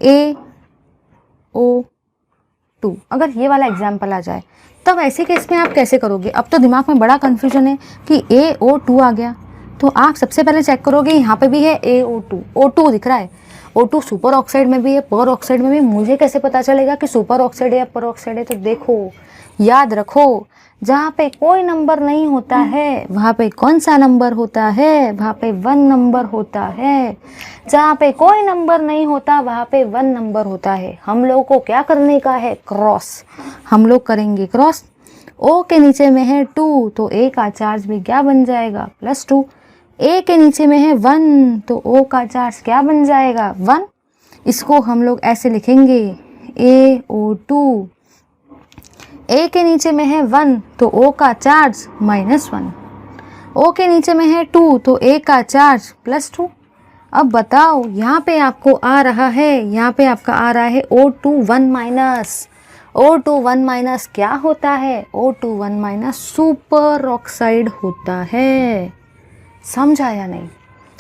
AO2, अगर ये वाला एग्जाम्पल आ जाए तब ऐसे केस में आप कैसे करोगे? अब तो दिमाग में बड़ा कन्फ्यूजन है कि AO2 आ गया, तो आप सबसे पहले चेक करोगे यहाँ पे भी है AO2, O2 दिख रहा है, O2 सुपर ऑक्साइड में भी है, पर ऑक्साइड में भी। मुझे कैसे पता चलेगा कि सुपर ऑक्साइड है या पर ऑक्साइड है? तो देखो, याद रखो, जहाँ पे कोई नंबर नहीं होता है वहाँ पे कौन सा नंबर होता है? वहाँ पे 1 नंबर होता है। जहाँ पे कोई नंबर नहीं होता वहाँ पे 1 नंबर होता है। हम लोग को क्या करने का है? क्रॉस। हम लोग करेंगे क्रॉस। O के नीचे में है 2, तो A का चार्ज भी क्या बन जाएगा? +2। A के नीचे में है 1, तो O का चार्ज क्या बन जाएगा? 1। इसको हम लोग ऐसे लिखेंगे AO2। A के नीचे में है 1, तो O का चार्ज -1। O के नीचे में है 2, तो A का चार्ज +2। अब बताओ, यहाँ पे आपको आ रहा है, यहाँ पे आपका आ रहा है O2 1-। O2 1- क्या होता है? O2 1- सुपर ऑक्साइड होता है। समझा या नहीं?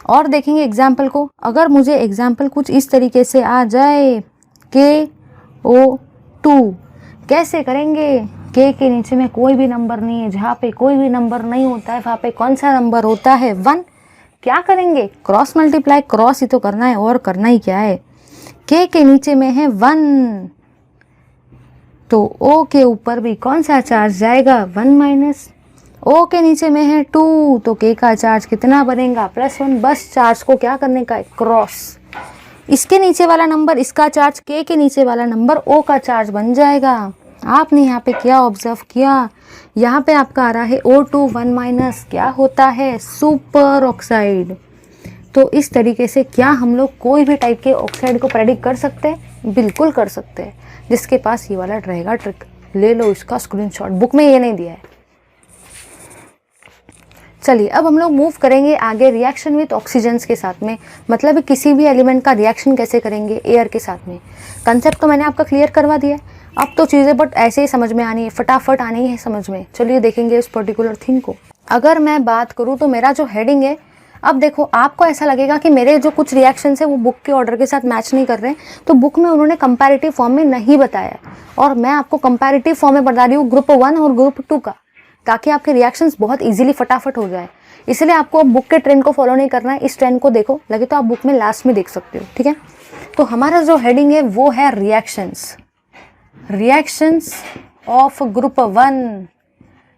और देखेंगे एग्जाम्पल को। अगर मुझे एग्जाम्पल कुछ इस तरीके से आ जाए, KO2, कैसे करेंगे? K के नीचे में कोई भी नंबर नहीं है। जहाँ पे कोई भी नंबर नहीं होता है वहाँ पे कौन सा नंबर होता है? 1। क्या करेंगे? Cross multiply. क्रॉस ही तो करना है, और करना ही क्या है? K के नीचे में है 1, तो O के ऊपर भी कौन सा चार्ज जाएगा? 1-। O के नीचे में है 2, तो K का चार्ज कितना बनेगा? +1। बस चार्ज को क्या करने का है? क्रॉस। इसके नीचे वाला नंबर इसका चार्ज, K के नीचे वाला नंबर O का चार्ज बन जाएगा। आपने यहाँ पे क्या ऑब्जर्व किया? यहाँ पे आपका आ रहा है O2 1- क्या होता है? Super oxide. तो इस तरीके से क्या हम लोग कोई भी टाइप के ऑक्साइड को प्रेडिक्ट कर सकते हैं? बिल्कुल कर सकते हैं। जिसके पास ये वाला रहेगा ट्रिक, ले लो इसका स्क्रीनशॉट। बुक में ये नहीं दिया है। चलिए अब हम लोग मूव करेंगे आगे रिएक्शन विथ ऑक्सीजन्स के साथ में। मतलब किसी भी एलिमेंट का रिएक्शन कैसे करेंगे एयर के साथ में। कंसेप्ट तो मैंने आपका क्लियर करवा दिया है। अब तो चीज़ें बट ऐसे ही समझ में आनी है, फटाफट आनी है समझ में। चलिए देखेंगे इस पर्टिकुलर थिंग को। अगर मैं बात करूँ तो मेरा जो हेडिंग है, अब देखो आपको ऐसा लगेगा कि मेरे जो कुछ रिएक्शंस है वो बुक के ऑर्डर के साथ मैच नहीं कर रहे हैं, तो बुक में उन्होंने कंपैरेटिव फॉर्म में नहीं बताया और मैं आपको कंपैरेटिव फॉर्म में बता रही हूँ ग्रुप 1 और ग्रुप 2 का, ताकि आपके रिएक्शंस बहुत इजीली फटाफट हो जाए। इसलिए आपको अब बुक के ट्रेंड को फॉलो नहीं करना है, इस ट्रेंड को देखो, लगे तो आप बुक में लास्ट में देख सकते हो, ठीक है। तो हमारा जो हेडिंग है वो है reactions of group 1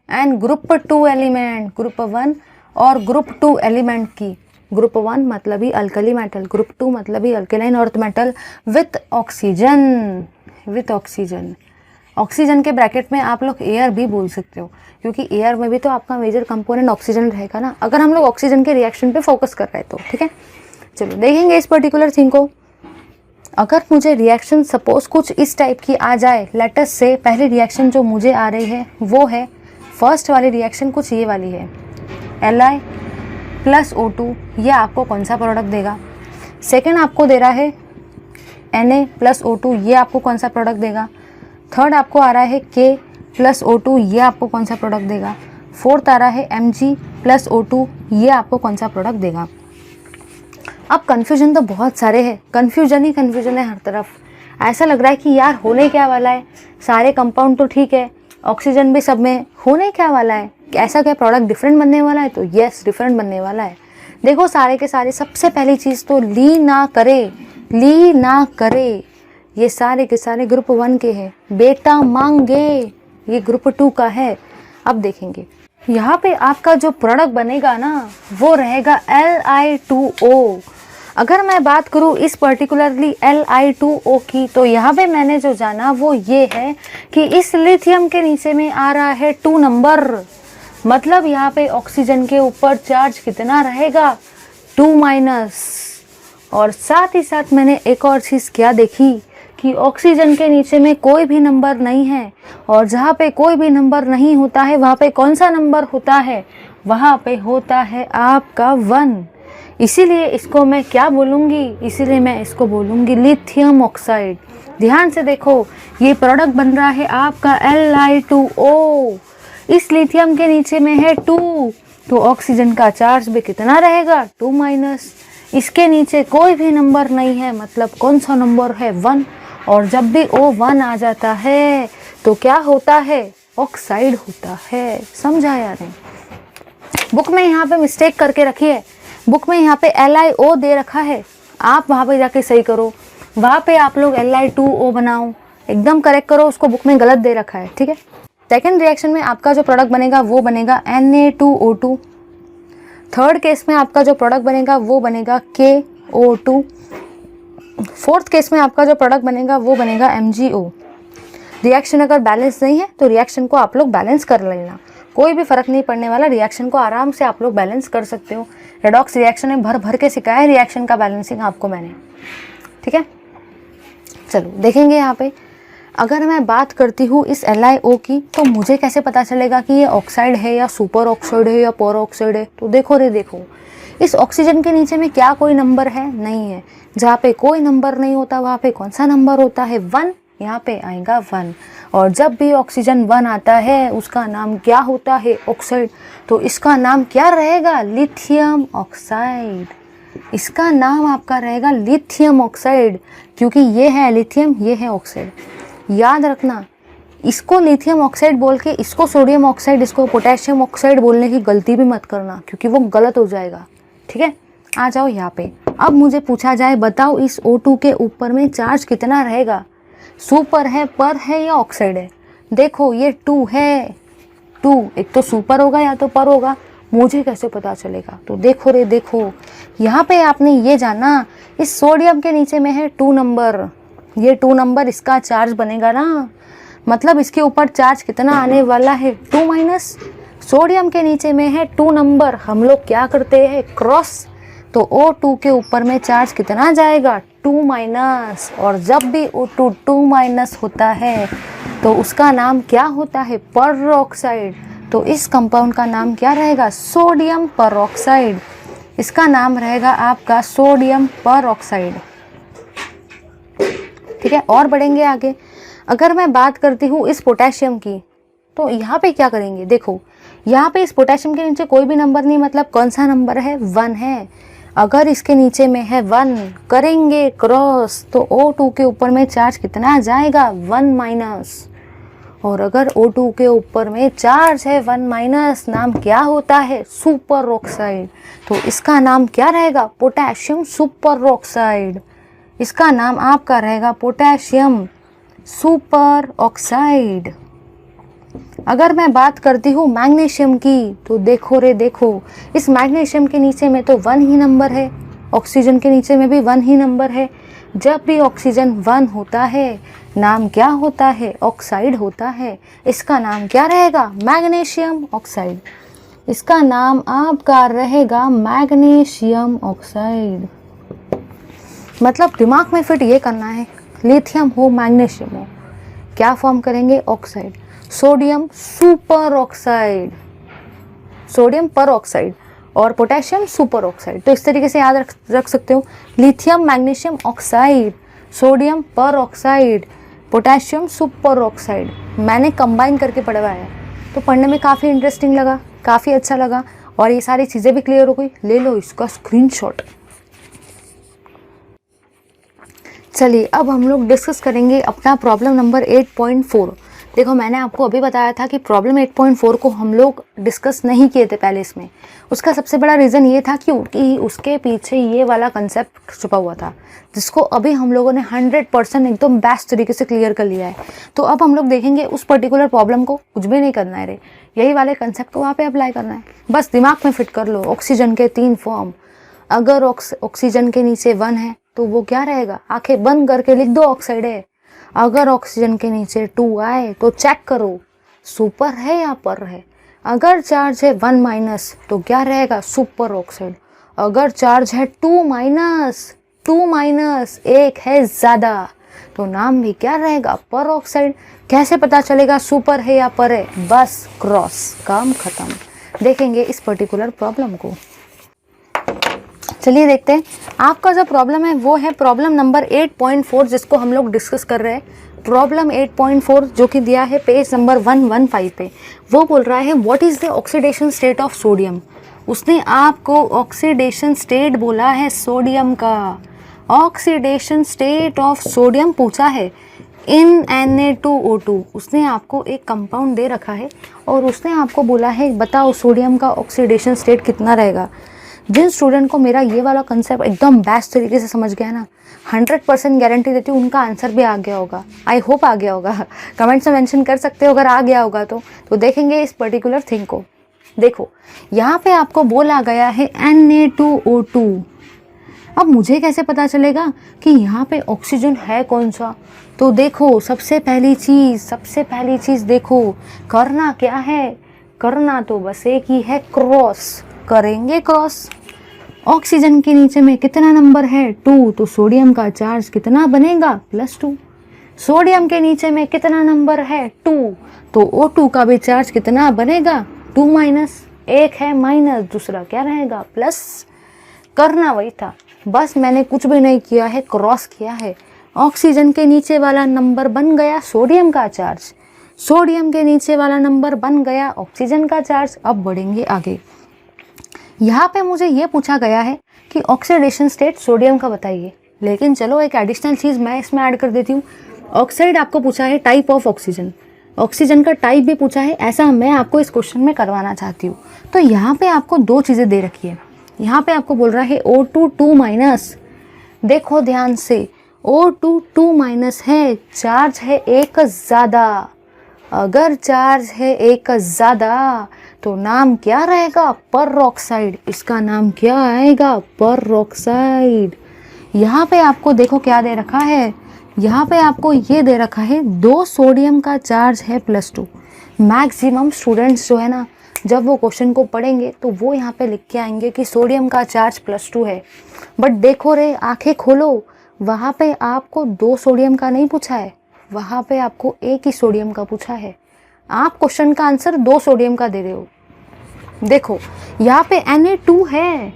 and group 2 element. Group 1 और ग्रुप 2 एलिमेंट की, ग्रुप 1 मतलब ही अल्कली मेटल, ग्रुप 2 मतलब ही alkaline earth metal with oxygen. Oxygen के ब्रैकेट में आप लोग एयर भी बोल सकते हो, क्योंकि एयर में भी तो आपका मेजर कंपोनेंट ऑक्सीजन रहेगा ना, अगर हम लोग ऑक्सीजन के रिएक्शन पे फोकस कर रहे हैं तो, ठीक है। चलो देखेंगे इस पर्टिकुलर थिंग को। अगर मुझे रिएक्शन सपोज कुछ इस टाइप की आ जाए, लेट अस से पहली रिएक्शन जो मुझे आ रही है वो है, फर्स्ट वाली रिएक्शन कुछ ये वाली है, Li + O2, ये आपको कौन सा प्रोडक्ट देगा। सेकेंड आपको दे रहा है Na + O2, ये आपको कौन सा प्रोडक्ट देगा। थर्ड आपको आ रहा है K + O2, ये आपको कौन सा प्रोडक्ट देगा। फोर्थ आ रहा है Mg + O2, ये आपको कौन सा प्रोडक्ट देगा। अब कन्फ्यूजन तो बहुत सारे हैं, कन्फ्यूजन ही कन्फ्यूजन है हर तरफ। ऐसा लग रहा है कि यार होने क्या वाला है, सारे कंपाउंड तो ठीक है, ऑक्सीजन भी सब में, होने क्या वाला है, ऐसा क्या प्रोडक्ट डिफरेंट बनने वाला है। तो यस, डिफरेंट बनने वाला है। देखो सारे के सारे, सबसे पहली चीज़ तो ली ना करे, ये सारे के सारे ग्रुप 1 के हैं। बेटा मांगे, ये ग्रुप 2 का है। अब देखेंगे यहाँ पे आपका जो प्रोडक्ट बनेगा ना वो रहेगा Li2O। अगर मैं बात करूँ इस पर्टिकुलरली Li2O की, तो यहाँ पे मैंने जो जाना वो ये है कि इस लिथियम के नीचे में आ रहा है 2 नंबर, मतलब यहाँ पे ऑक्सीजन के ऊपर चार्ज कितना रहेगा 2-। और साथ ही साथ मैंने एक और चीज़ क्या देखी कि ऑक्सीजन के नीचे में कोई भी नंबर नहीं है, और जहाँ पे कोई भी नंबर नहीं होता है वहाँ पे कौन सा नंबर होता है, वहाँ पे होता है आपका 1। इसीलिए इसको मैं क्या बोलूँगी, इसीलिए मैं इसको बोलूँगी लिथियम ऑक्साइड। ध्यान से देखो, ये प्रोडक्ट बन रहा है आपका Li2O। इस लिथियम के नीचे में है 2, तो ऑक्सीजन का चार्ज भी कितना रहेगा 2-। इसके नीचे कोई भी नंबर नहीं है, मतलब कौन सा नंबर है 1। और जब भी O1 आ जाता है तो क्या होता है, ऑक्साइड होता है। समझा या नहीं? बुक में यहाँ पे मिस्टेक करके रखी है, बुक में यहाँ पे LiO दे रखा है, आप वहाँ पे जाके सही करो, वहाँ पे आप लोग Li2O बनाओ, एकदम करेक्ट करो, उसको बुक में गलत दे रखा है, ठीक है। सेकेंड रिएक्शन में आपका जो प्रोडक्ट बनेगा वो बनेगा Na2O2। थर्ड केस में आपका जो प्रोडक्ट बनेगा वो बनेगा KO2। फोर्थ केस में आपका जो प्रोडक्ट बनेगा वो बनेगा MgO। रिएक्शन अगर बैलेंस नहीं है तो रिएक्शन को आप लोग बैलेंस कर लेना, कोई भी फर्क नहीं पड़ने वाला, रिएक्शन को आराम से आप लोग बैलेंस कर सकते हो। रेडॉक्स रिएक्शन में भर भर के सिखाया है रिएक्शन का बैलेंसिंग आपको मैंने, ठीक है। चलो देखेंगे यहाँ पे, अगर मैं बात करती हूँ इस LiO की, तो मुझे कैसे पता चलेगा कि ये ऑक्साइड है या सुपर ऑक्साइड है या पर ऑक्साइड है। तो देखो रे देखो, इस ऑक्सीजन के नीचे में क्या कोई नंबर है, नहीं है। जहाँ पे कोई नंबर नहीं होता वहाँ पे कौन सा नंबर होता है 1, यहाँ पे आएगा 1। और जब भी ऑक्सीजन 1 आता है उसका नाम क्या होता है, ऑक्साइड। तो इसका नाम क्या रहेगा, लिथियम ऑक्साइड। इसका नाम आपका रहेगा लिथियम ऑक्साइड, क्योंकि ये है लिथियम, ये है ऑक्साइड। याद रखना, इसको लिथियम ऑक्साइड बोल के इसको सोडियम ऑक्साइड, इसको पोटेशियम ऑक्साइड बोलने की गलती भी मत करना, क्योंकि वो गलत हो जाएगा, ठीक है। आ जाओ यहाँ पे, अब मुझे पूछा जाए बताओ इस O2 के ऊपर में चार्ज कितना रहेगा, सुपर है, पर है या ऑक्साइड है। देखो ये 2 है, 2 एक तो सुपर होगा या तो पर होगा, मुझे कैसे पता चलेगा। तो देखो रे देखो, यहाँ पे आपने ये जाना इस सोडियम के नीचे में है 2 नंबर, ये 2 नंबर इसका चार्ज बनेगा ना, मतलब इसके ऊपर चार्ज कितना आने वाला है 2-। सोडियम के नीचे में है 2 नंबर, हम लोग क्या करते हैं क्रॉस, तो O2 के ऊपर में चार्ज कितना जाएगा 2-। और जब भी O2 2- होता है तो उसका नाम क्या होता है, पर ऑक्साइड। तो इस कंपाउंड का नाम क्या रहेगा, सोडियम पर ऑक्साइड। इसका नाम रहेगा आपका सोडियम पर ऑक्साइड, ठीक है। और बढ़ेंगे आगे, अगर मैं बात करती हूँ इस पोटेशियम की, तो यहाँ पे क्या करेंगे, देखो यहाँ पे इस पोटेशियम के नीचे कोई भी नंबर नहीं, मतलब कौन सा नंबर है 1 है। अगर इसके नीचे में है 1, करेंगे क्रॉस, तो O2 के ऊपर में चार्ज कितना जाएगा 1-। और अगर O2 के ऊपर में चार्ज है 1-, नाम क्या होता है, सुपर ऑक्साइड। तो इसका नाम क्या रहेगा, पोटेशियम सुपर ऑक्साइड। इसका नाम आपका रहेगा पोटेशियम सुपर ऑक्साइड। अगर मैं बात करती हूँ मैग्नीशियम की, तो देखो रे देखो, इस मैग्नीशियम के नीचे में तो 1 ही नंबर है, ऑक्सीजन के नीचे में भी 1 ही नंबर है। जब भी ऑक्सीजन 1 होता है नाम क्या होता है, ऑक्साइड होता है। इसका नाम क्या रहेगा, मैग्नीशियम ऑक्साइड। इसका नाम आपका रहेगा मैग्नीशियम ऑक्साइड। मतलब दिमाग में फिट ये करना है, लिथियम हो मैग्नीशियम हो, क्या फॉर्म करेंगे, oxide. Sodium super oxide, sodium पर ऑक्साइड, और पोटेशियम सुपर ऑक्साइड। तो इस तरीके से याद रख सकते हो, लिथियम मैग्नीशियम ऑक्साइड, सोडियम पर ऑक्साइड, पोटेशियम सुपर ऑक्साइड। मैंने कंबाइन करके पढ़वाया, तो पढ़ने में काफ़ी इंटरेस्टिंग लगा, काफ़ी अच्छा लगा, और ये सारी चीज़ें भी क्लियर हो गई। ले लो इसका स्क्रीनशॉट। चलिए अब हम लोग डिस्कस करेंगे अपना प्रॉब्लम नंबर 8.4। देखो मैंने आपको अभी बताया था कि प्रॉब्लम 8.4 को हम लोग डिस्कस नहीं किए थे पहले इसमें। उसका सबसे बड़ा रीज़न ये था कि उसके पीछे ये वाला कंसेप्ट छुपा हुआ था, जिसको अभी हम लोगों ने 100% एकदम बेस्ट तरीके से क्लियर कर लिया है। तो अब हम लोग देखेंगे उस पर्टिकुलर प्रॉब्लम को, कुछ भी नहीं करना है रे, यही वाले कंसेप्ट को वहाँ पे अप्लाई करना है। बस दिमाग में फिट कर लो, ऑक्सीजन के 3 फॉर्म। अगर ऑक्सीजन के नीचे 1 है तो वो क्या रहेगा, आंखें बंद करके लिख दो ऑक्साइड है। अगर ऑक्सीजन के नीचे 2 आए तो चेक करो सुपर है या पर है। अगर चार्ज है 1 माइनस तो क्या रहेगा, सुपर ऑक्साइड। अगर चार्ज है 2 माइनस 1 है ज़्यादा तो नाम भी क्या रहेगा, पर ऑक्साइड। कैसे पता चलेगा सुपर है या पर है, बस क्रॉस, काम खत्म। देखेंगे इस पर्टिकुलर प्रॉब्लम को। चलिए देखते हैं। आपका जो प्रॉब्लम है वो है प्रॉब्लम नंबर 8.4, जिसको हम लोग डिस्कस कर रहे हैं। प्रॉब्लम 8.4 जो कि दिया है पेज नंबर 115 पे, वो बोल रहा है what is the oxidation state of sodium. उसने आपको ऑक्सीडेशन स्टेट बोला है सोडियम का, ऑक्सीडेशन स्टेट ऑफ सोडियम पूछा है इन Na2O2। उसने आपको एक कंपाउंड दे रखा है और उसने आपको बोला है बताओ सोडियम का ऑक्सीडेशन स्टेट कितना रहेगा। जिन स्टूडेंट को मेरा ये वाला कंसेप्ट एकदम बेस्ट तरीके से समझ गया ना, 100% गारंटी देती हूँ उनका आंसर भी आ गया होगा। आई होप आ गया होगा, कमेंट्स में मेंशन कर सकते हो अगर आ गया होगा तो देखेंगे इस पर्टिकुलर थिंग को। देखो यहाँ पे आपको बोला गया है Na2O2। अब मुझे कैसे पता चलेगा कि यहाँ पे ऑक्सीजन है कौन सा। तो देखो सबसे पहली चीज़ देखो, करना क्या है, करना तो बस एक ही है, क्रॉस करेंगे। क्रॉस ऑक्सीजन के नीचे में कितना नंबर है 2, तो सोडियम का चार्ज कितना बनेगा +2। सोडियम के नीचे में कितना नंबर है 2, तो O2 का भी चार्ज कितना बनेगा 2 माइनस, एक है माइनस, दूसरा क्या रहेगा प्लस। करना वही था, बस मैंने कुछ भी नहीं किया है, क्रॉस किया है। ऑक्सीजन के नीचे वाला नंबर बन गया सोडियम का चार्ज, सोडियम के नीचे वाला नंबर बन गया ऑक्सीजन का चार्ज। अब बढ़ेंगे आगे। यहाँ पे मुझे ये पूछा गया है कि ऑक्सीडेशन स्टेट सोडियम का बताइए, लेकिन चलो एक एडिशनल चीज़ मैं इसमें ऐड कर देती हूँ। ऑक्साइड आपको पूछा है, टाइप ऑफ ऑक्सीजन, ऑक्सीजन का टाइप भी पूछा है, ऐसा मैं आपको इस क्वेश्चन में करवाना चाहती हूँ। तो यहाँ पे आपको 2 चीज़ें दे रखी है। यहाँ पे आपको बोल रहा है O2 2 माइनस, देखो ध्यान से, O2 2 माइनस है, चार्ज है 1 ज़्यादा। अगर चार्ज है 1 ज़्यादा तो नाम क्या रहेगा, परऑक्साइड। इसका नाम क्या आएगा, परऑक्साइड। यहाँ पे आपको देखो क्या दे रखा है, यहाँ पे आपको ये दे रखा है 2 सोडियम का चार्ज है +2। मैक्सिमम स्टूडेंट्स जो है ना, जब वो क्वेश्चन को पढ़ेंगे तो वो यहाँ पे लिख के आएंगे कि सोडियम का चार्ज +2 है। बट देखो रे, आंखें खोलो, वहाँ पे आपको 2 सोडियम का नहीं पूछा है, वहाँ पे आपको 1 ही सोडियम का पूछा है। आप क्वेश्चन का आंसर 2 सोडियम का दे रहे हो। देखो यहाँ पे Na2 है,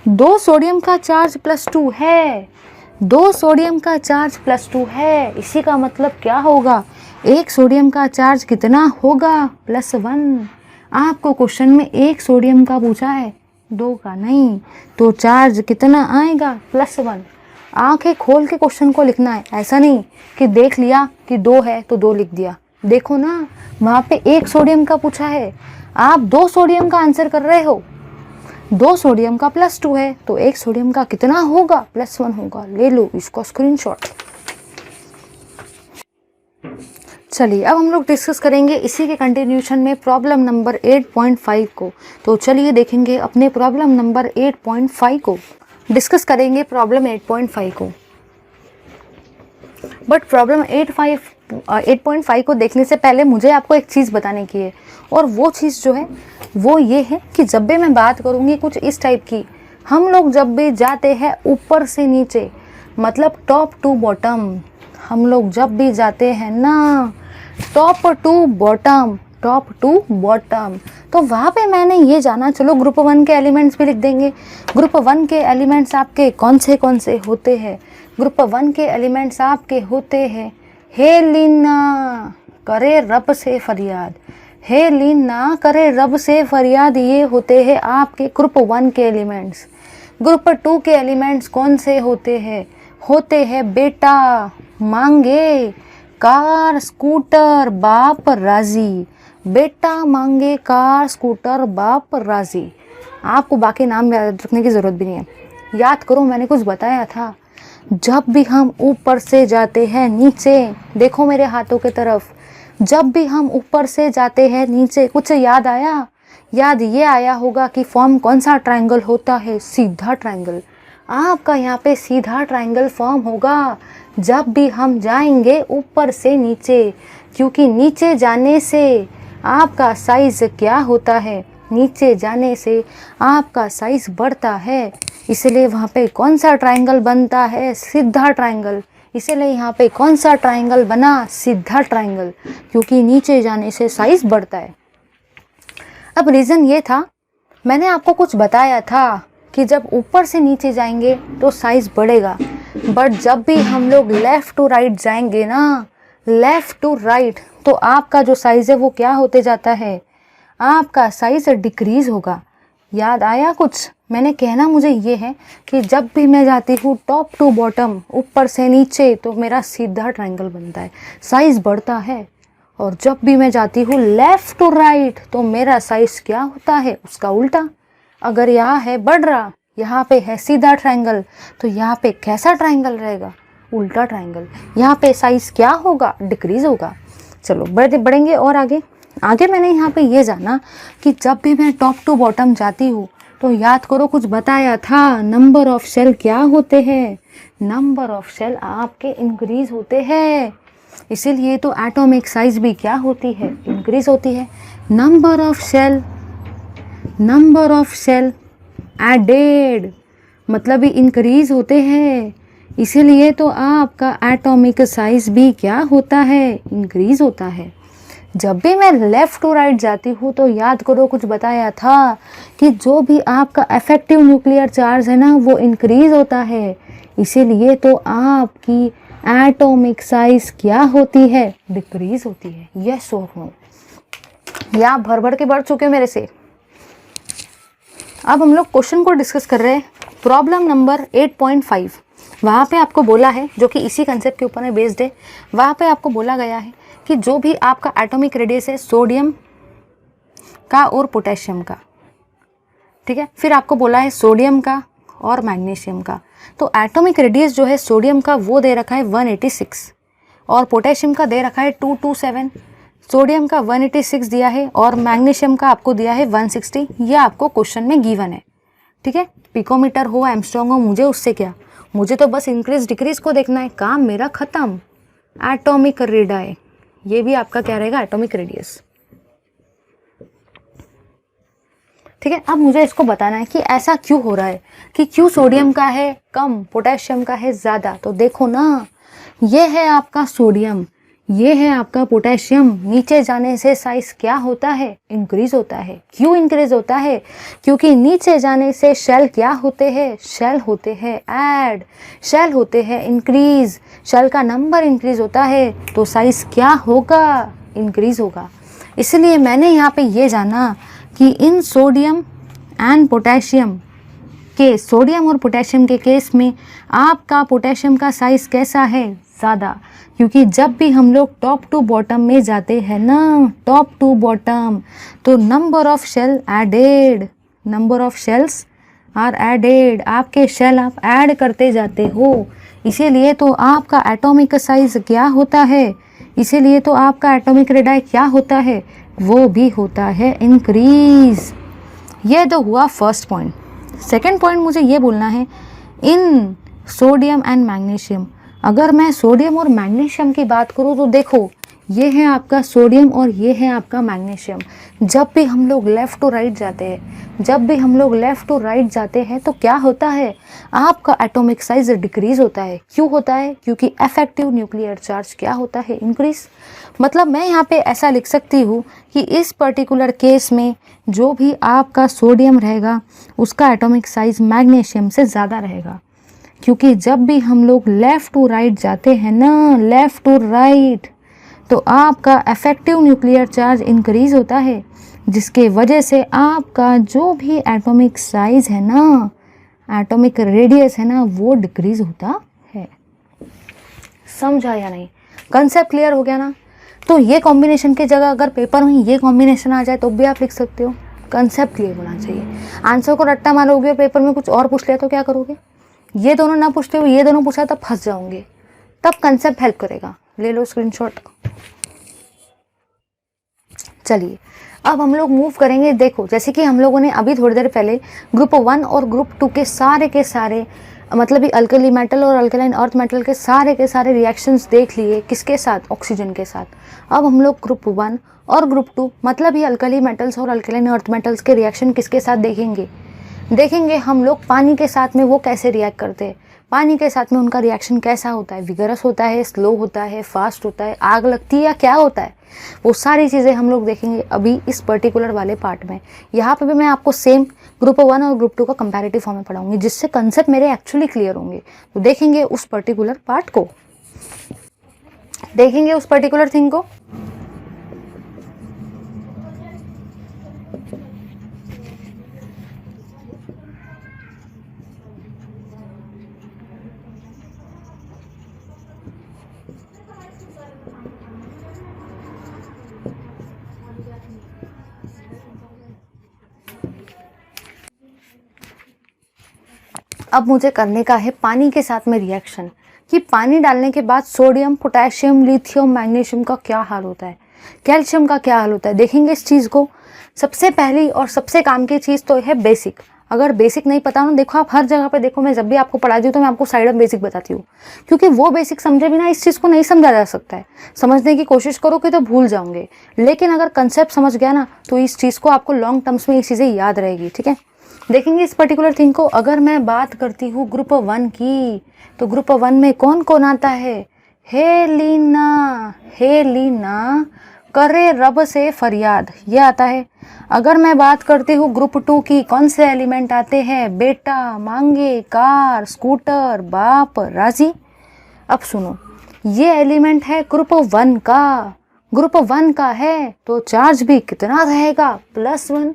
2 सोडियम का चार्ज +2 है, 2 सोडियम का चार्ज +2 है। इसी का मतलब क्या होगा, 1 सोडियम का चार्ज कितना होगा +1। आपको क्वेश्चन में 1 सोडियम का पूछा है, 2 का नहीं, तो चार्ज कितना आएगा +1। आंखें खोल के क्वेश्चन को लिखना है, ऐसा नहीं कि देख लिया कि 2 है तो 2 लिख दिया। देखो ना, वहाँ पे 1 सोडियम का पूछा है, आप 2 सोडियम का आंसर कर रहे हो। 2 सोडियम का +2 है तो 1 सोडियम का कितना होगा +1 होगा। ले लो इसको स्क्रीनशॉट। चलिए अब हम लोग डिस्कस करेंगे इसी के कंटिन्यूशन में प्रॉब्लम नंबर 8.5 को। तो चलिए देखेंगे अपने प्रॉब्लम नंबर 8.5 को, डिस्कस करेंगे प्रॉब्लम 8.5 को। बट प्रॉब्लम 8.5 को देखने से पहले मुझे आपको एक चीज़ बताने की है, और वो चीज़ जो है वो ये है कि जब भी मैं बात करूँगी कुछ इस टाइप की, हम लोग जब भी जाते हैं ऊपर से नीचे, मतलब टॉप टू बॉटम, हम लोग जब भी जाते हैं ना टॉप टू बॉटम, तो वहाँ पे मैंने ये जाना, चलो ग्रुप 1 के एलिमेंट्स भी लिख देंगे। ग्रुप 1 के एलिमेंट्स आपके कौन से होते हैं, ग्रुप 1 के एलिमेंट्स आपके होते हैं हेलिना करे रब से फरियाद, हेलिना करे रब से फरियाद, ये होते हैं आपके ग्रुप 1 के एलिमेंट्स। ग्रुप 2 के एलिमेंट्स कौन से होते हैं, बेटा मांगे, कार स्कूटर बाप राजी, बेटा मांगे कार स्कूटर बाप राजी। आपको बाकी नाम याद रखने की ज़रूरत भी नहीं है, याद करो मैंने कुछ बताया था। जब भी हम ऊपर से जाते हैं नीचे, देखो मेरे हाथों की तरफ, जब भी हम ऊपर से जाते हैं नीचे, कुछ याद आया? याद ये आया होगा कि फॉर्म कौन सा ट्रायंगल होता है? सीधा ट्रायंगल। आपका यहाँ पे सीधा ट्रायंगल फॉर्म होगा जब भी हम जाएंगे ऊपर से नीचे, क्योंकि नीचे जाने से आपका साइज़ क्या होता है? नीचे जाने से आपका साइज़ बढ़ता है, इसलिए वहाँ पे कौन सा ट्रायंगल बनता है? सीधा ट्रायंगल। इसलिए यहाँ पे कौन सा ट्रायंगल बना? सीधा ट्रायंगल, क्योंकि नीचे जाने से साइज़ बढ़ता है। अब रीज़न ये था, मैंने आपको कुछ बताया था कि जब ऊपर से नीचे जाएंगे तो साइज़ बढ़ेगा, बट जब भी हम लोग लेफ़्ट टू राइट जाएंगे ना, लेफ़्ट टू राइट, तो आपका जो साइज़ है वो क्या होते जाता है? आपका साइज़ डिक्रीज़ होगा। याद आया कुछ? मैंने कहना मुझे ये है कि जब भी मैं जाती हूँ टॉप टू बॉटम, ऊपर से नीचे, तो मेरा सीधा ट्रायंगल बनता है, साइज़ बढ़ता है। और जब भी मैं जाती हूँ लेफ़्ट टू राइट, तो मेरा साइज़ क्या होता है? उसका उल्टा। अगर यहाँ है बढ़ रहा, यहाँ पे है सीधा ट्रायंगल, तो यहाँ पे कैसा ट्रायंगल रहेगा? उल्टा ट्रायंगल। यहाँ पे साइज़ क्या होगा? डिक्रीज़ होगा। चलो बढ़ेंगे और आगे मैंने यहाँ पे ये जाना कि जब भी मैं टॉप टू बॉटम जाती हूँ तो याद करो कुछ बताया था, नंबर ऑफ शेल क्या होते हैं? नंबर ऑफ शेल आपके इंक्रीज़ होते हैं, इसीलिए तो एटॉमिक साइज भी क्या होती है? इंक्रीज़ होती है। नंबर ऑफ शेल एडेड, मतलब भी इंक्रीज़ होते हैं, इसीलिए तो आपका एटॉमिक साइज भी क्या होता है? इंक्रीज़ होता है। जब भी मैं लेफ़्ट टू राइट जाती हूँ तो याद करो कुछ बताया था कि जो भी आपका इफेक्टिव न्यूक्लियर चार्ज है ना, वो इंक्रीज़ होता है, इसीलिए तो आपकी एटॉमिक साइज क्या होती है? डिक्रीज़ होती है। यस और नो? या भर के बढ़ चुके मेरे से। अब हम लोग क्वेश्चन को डिस्कस कर रहे हैं, प्रॉब्लम नंबर 8.5। वहाँ पे आपको बोला है, जो कि इसी कंसेप्ट के ऊपर में बेस्ड है, वहाँ पे आपको बोला गया है कि जो भी आपका एटॉमिक रेडियस है सोडियम का और पोटेशियम का, ठीक है, फिर आपको बोला है सोडियम का और मैग्नीशियम का। तो एटॉमिक रेडियस जो है सोडियम का वो दे रखा है 186 और पोटेशियम का दे रखा है 227। सोडियम का 186 दिया है और मैग्नीशियम का आपको दिया है 160। ये आपको क्वेश्चन में गिवन है, ठीक है। पिकोमीटर हो, एमस्ट्रॉन्ग हो, मुझे उससे क्या, मुझे तो बस इंक्रीज डिक्रीज को देखना है, काम मेरा खत्म। एटॉमिक रेडियस, ये भी आपका क्या रहेगा? एटॉमिक रेडियस, ठीक है। अब मुझे इसको बताना है कि ऐसा क्यों हो रहा है, कि क्यों सोडियम का है कम, पोटेशियम का है ज़्यादा। तो देखो ना, ये है आपका सोडियम, ये है आपका पोटेशियम, नीचे जाने से साइज क्या होता है? इंक्रीज होता है। क्यों इंक्रीज होता है? क्योंकि नीचे जाने से शेल क्या होते हैं? शेल होते हैं ऐड, शेल होते हैं इंक्रीज, शेल का नंबर इंक्रीज होता है तो साइज क्या होगा? इंक्रीज होगा। इसलिए मैंने यहाँ पे ये जाना कि इन सोडियम एंड पोटेशियम के, सोडियम और पोटेशियम के केस में आपका पोटेशियम का साइज़ कैसा है? ज़्यादा, क्योंकि जब भी हम लोग टॉप टू बॉटम में जाते हैं ना, टॉप टू बॉटम, तो number of shell added, number of shells are added, आपके शेल आप ऐड करते जाते हो, इसीलिए तो आपका एटॉमिक साइज़ क्या होता है? इसीलिए तो आपका एटॉमिक रेडियस क्या होता है? वो भी होता है इंक्रीज। ये तो हुआ फर्स्ट पॉइंट। सेकेंड पॉइंट मुझे ये बोलना है, इन सोडियम एंड मैग्नीशियम, अगर मैं सोडियम और मैग्नीशियम की बात करूँ तो देखो, ये है आपका सोडियम और ये है आपका मैग्नीशियम। जब भी हम लोग लेफ़्ट टू राइट जाते हैं, जब भी हम लोग लेफ़्ट टू राइट जाते हैं तो क्या होता है? आपका एटॉमिक साइज डिक्रीज होता है। क्यों होता है? क्योंकि इफेक्टिव न्यूक्लियर चार्ज क्या होता है? इंक्रीज। मतलब मैं यहाँ पे ऐसा लिख सकती हूँ कि इस पर्टिकुलर केस में जो भी आपका सोडियम रहेगा उसका एटॉमिक साइज मैग्नीशियम से ज़्यादा रहेगा, क्योंकि जब भी हम लोग लेफ़्ट टू राइट जाते हैं ना, लेफ़्ट टू राइट, तो आपका इफेक्टिव न्यूक्लियर चार्ज इंक्रीज होता है, जिसके वजह से आपका जो भी एटॉमिक साइज है ना, एटॉमिक रेडियस है ना, वो डिक्रीज होता है। समझा या नहीं? कंसेप्ट क्लियर हो गया ना? तो ये कॉम्बिनेशन की जगह अगर पेपर में ये कॉम्बिनेशन आ जाए तो भी आप लिख सकते हो। कंसेप्ट क्लियर होना चाहिए। आंसर को रट्टा मारोगे और पेपर में कुछ और पूछ लिया तो क्या करोगे? ये दोनों ना पूछते हो, ये दोनों पूछा तब फंस जाओगे। तब कंसेप्ट हेल्प करेगा। ले लो स्क्रीनशॉट। चलिए अब हम लोग मूव करेंगे। देखो जैसे कि हम लोगों ने अभी थोड़ी देर पहले ग्रुप 1 और ग्रुप 2 के सारे मतलब ये अल्कली मेटल और अल्कलाइन अर्थ मेटल के सारे रिएक्शंस देख लिए। किसके साथ? ऑक्सीजन के साथ। अब हम लोग ग्रुप 1 और ग्रुप 2 मतलब ये अल्कली मेटल्स और अल्कलाइन अर्थ मेटल्स के रिएक्शन किसके साथ देखेंगे हम लोग पानी के साथ में वो कैसे रिएक्ट करते हैं, पानी के साथ में उनका रिएक्शन कैसा होता है, विगरस होता है, स्लो होता है, फास्ट होता है, आग लगती है या क्या होता है, वो सारी चीज़ें हम लोग देखेंगे अभी इस पर्टिकुलर वाले पार्ट में। यहाँ पे भी मैं आपको सेम ग्रुप 1 और ग्रुप 2 का कंपैरेटिव फॉर्म में पढ़ाऊंगी, जिससे कंसेप्ट मेरे एक्चुअली क्लियर होंगे। तो देखेंगे उस पर्टिकुलर पार्ट को, देखेंगे उस पर्टिकुलर थिंग को। अब मुझे करने का है पानी के साथ में रिएक्शन, कि पानी डालने के बाद सोडियम, पोटेशियम, लिथियम, मैग्नीशियम का क्या हाल होता है, कैल्शियम का क्या हाल होता है। देखेंगे इस चीज़ को। सबसे पहली और सबसे काम की चीज़ तो है बेसिक। अगर बेसिक नहीं पता ना, देखो आप हर जगह पे देखो, मैं जब भी आपको पढ़ाती हूँ तो मैं आपको साइड में बेसिक बताती हूँ, क्योंकि वो बेसिक समझे बिना इस चीज़ को नहीं समझा जा सकता है। समझने की कोशिश करोगे तो भूल जाओगे, लेकिन अगर कंसेप्ट समझ गया ना तो इस चीज़ को आपको लॉन्ग टर्म्स में ये चीज़ें याद रहेगी। ठीक है, देखेंगे इस पर्टिकुलर थिंग को। अगर मैं बात करती हूँ ग्रुप 1 की, तो ग्रुप 1 में कौन कौन आता है? हेलिना, हेलिना करे रब से फरियाद, ये आता है। अगर मैं बात करती हूँ ग्रुप 2 की, कौन से एलिमेंट आते हैं? बेटा, मांगे, कार, स्कूटर, बाप, राजी। अब सुनो, ये एलिमेंट है ग्रुप 1 का। ग्रुप 1 का है तो चार्ज भी कितना रहेगा? +1,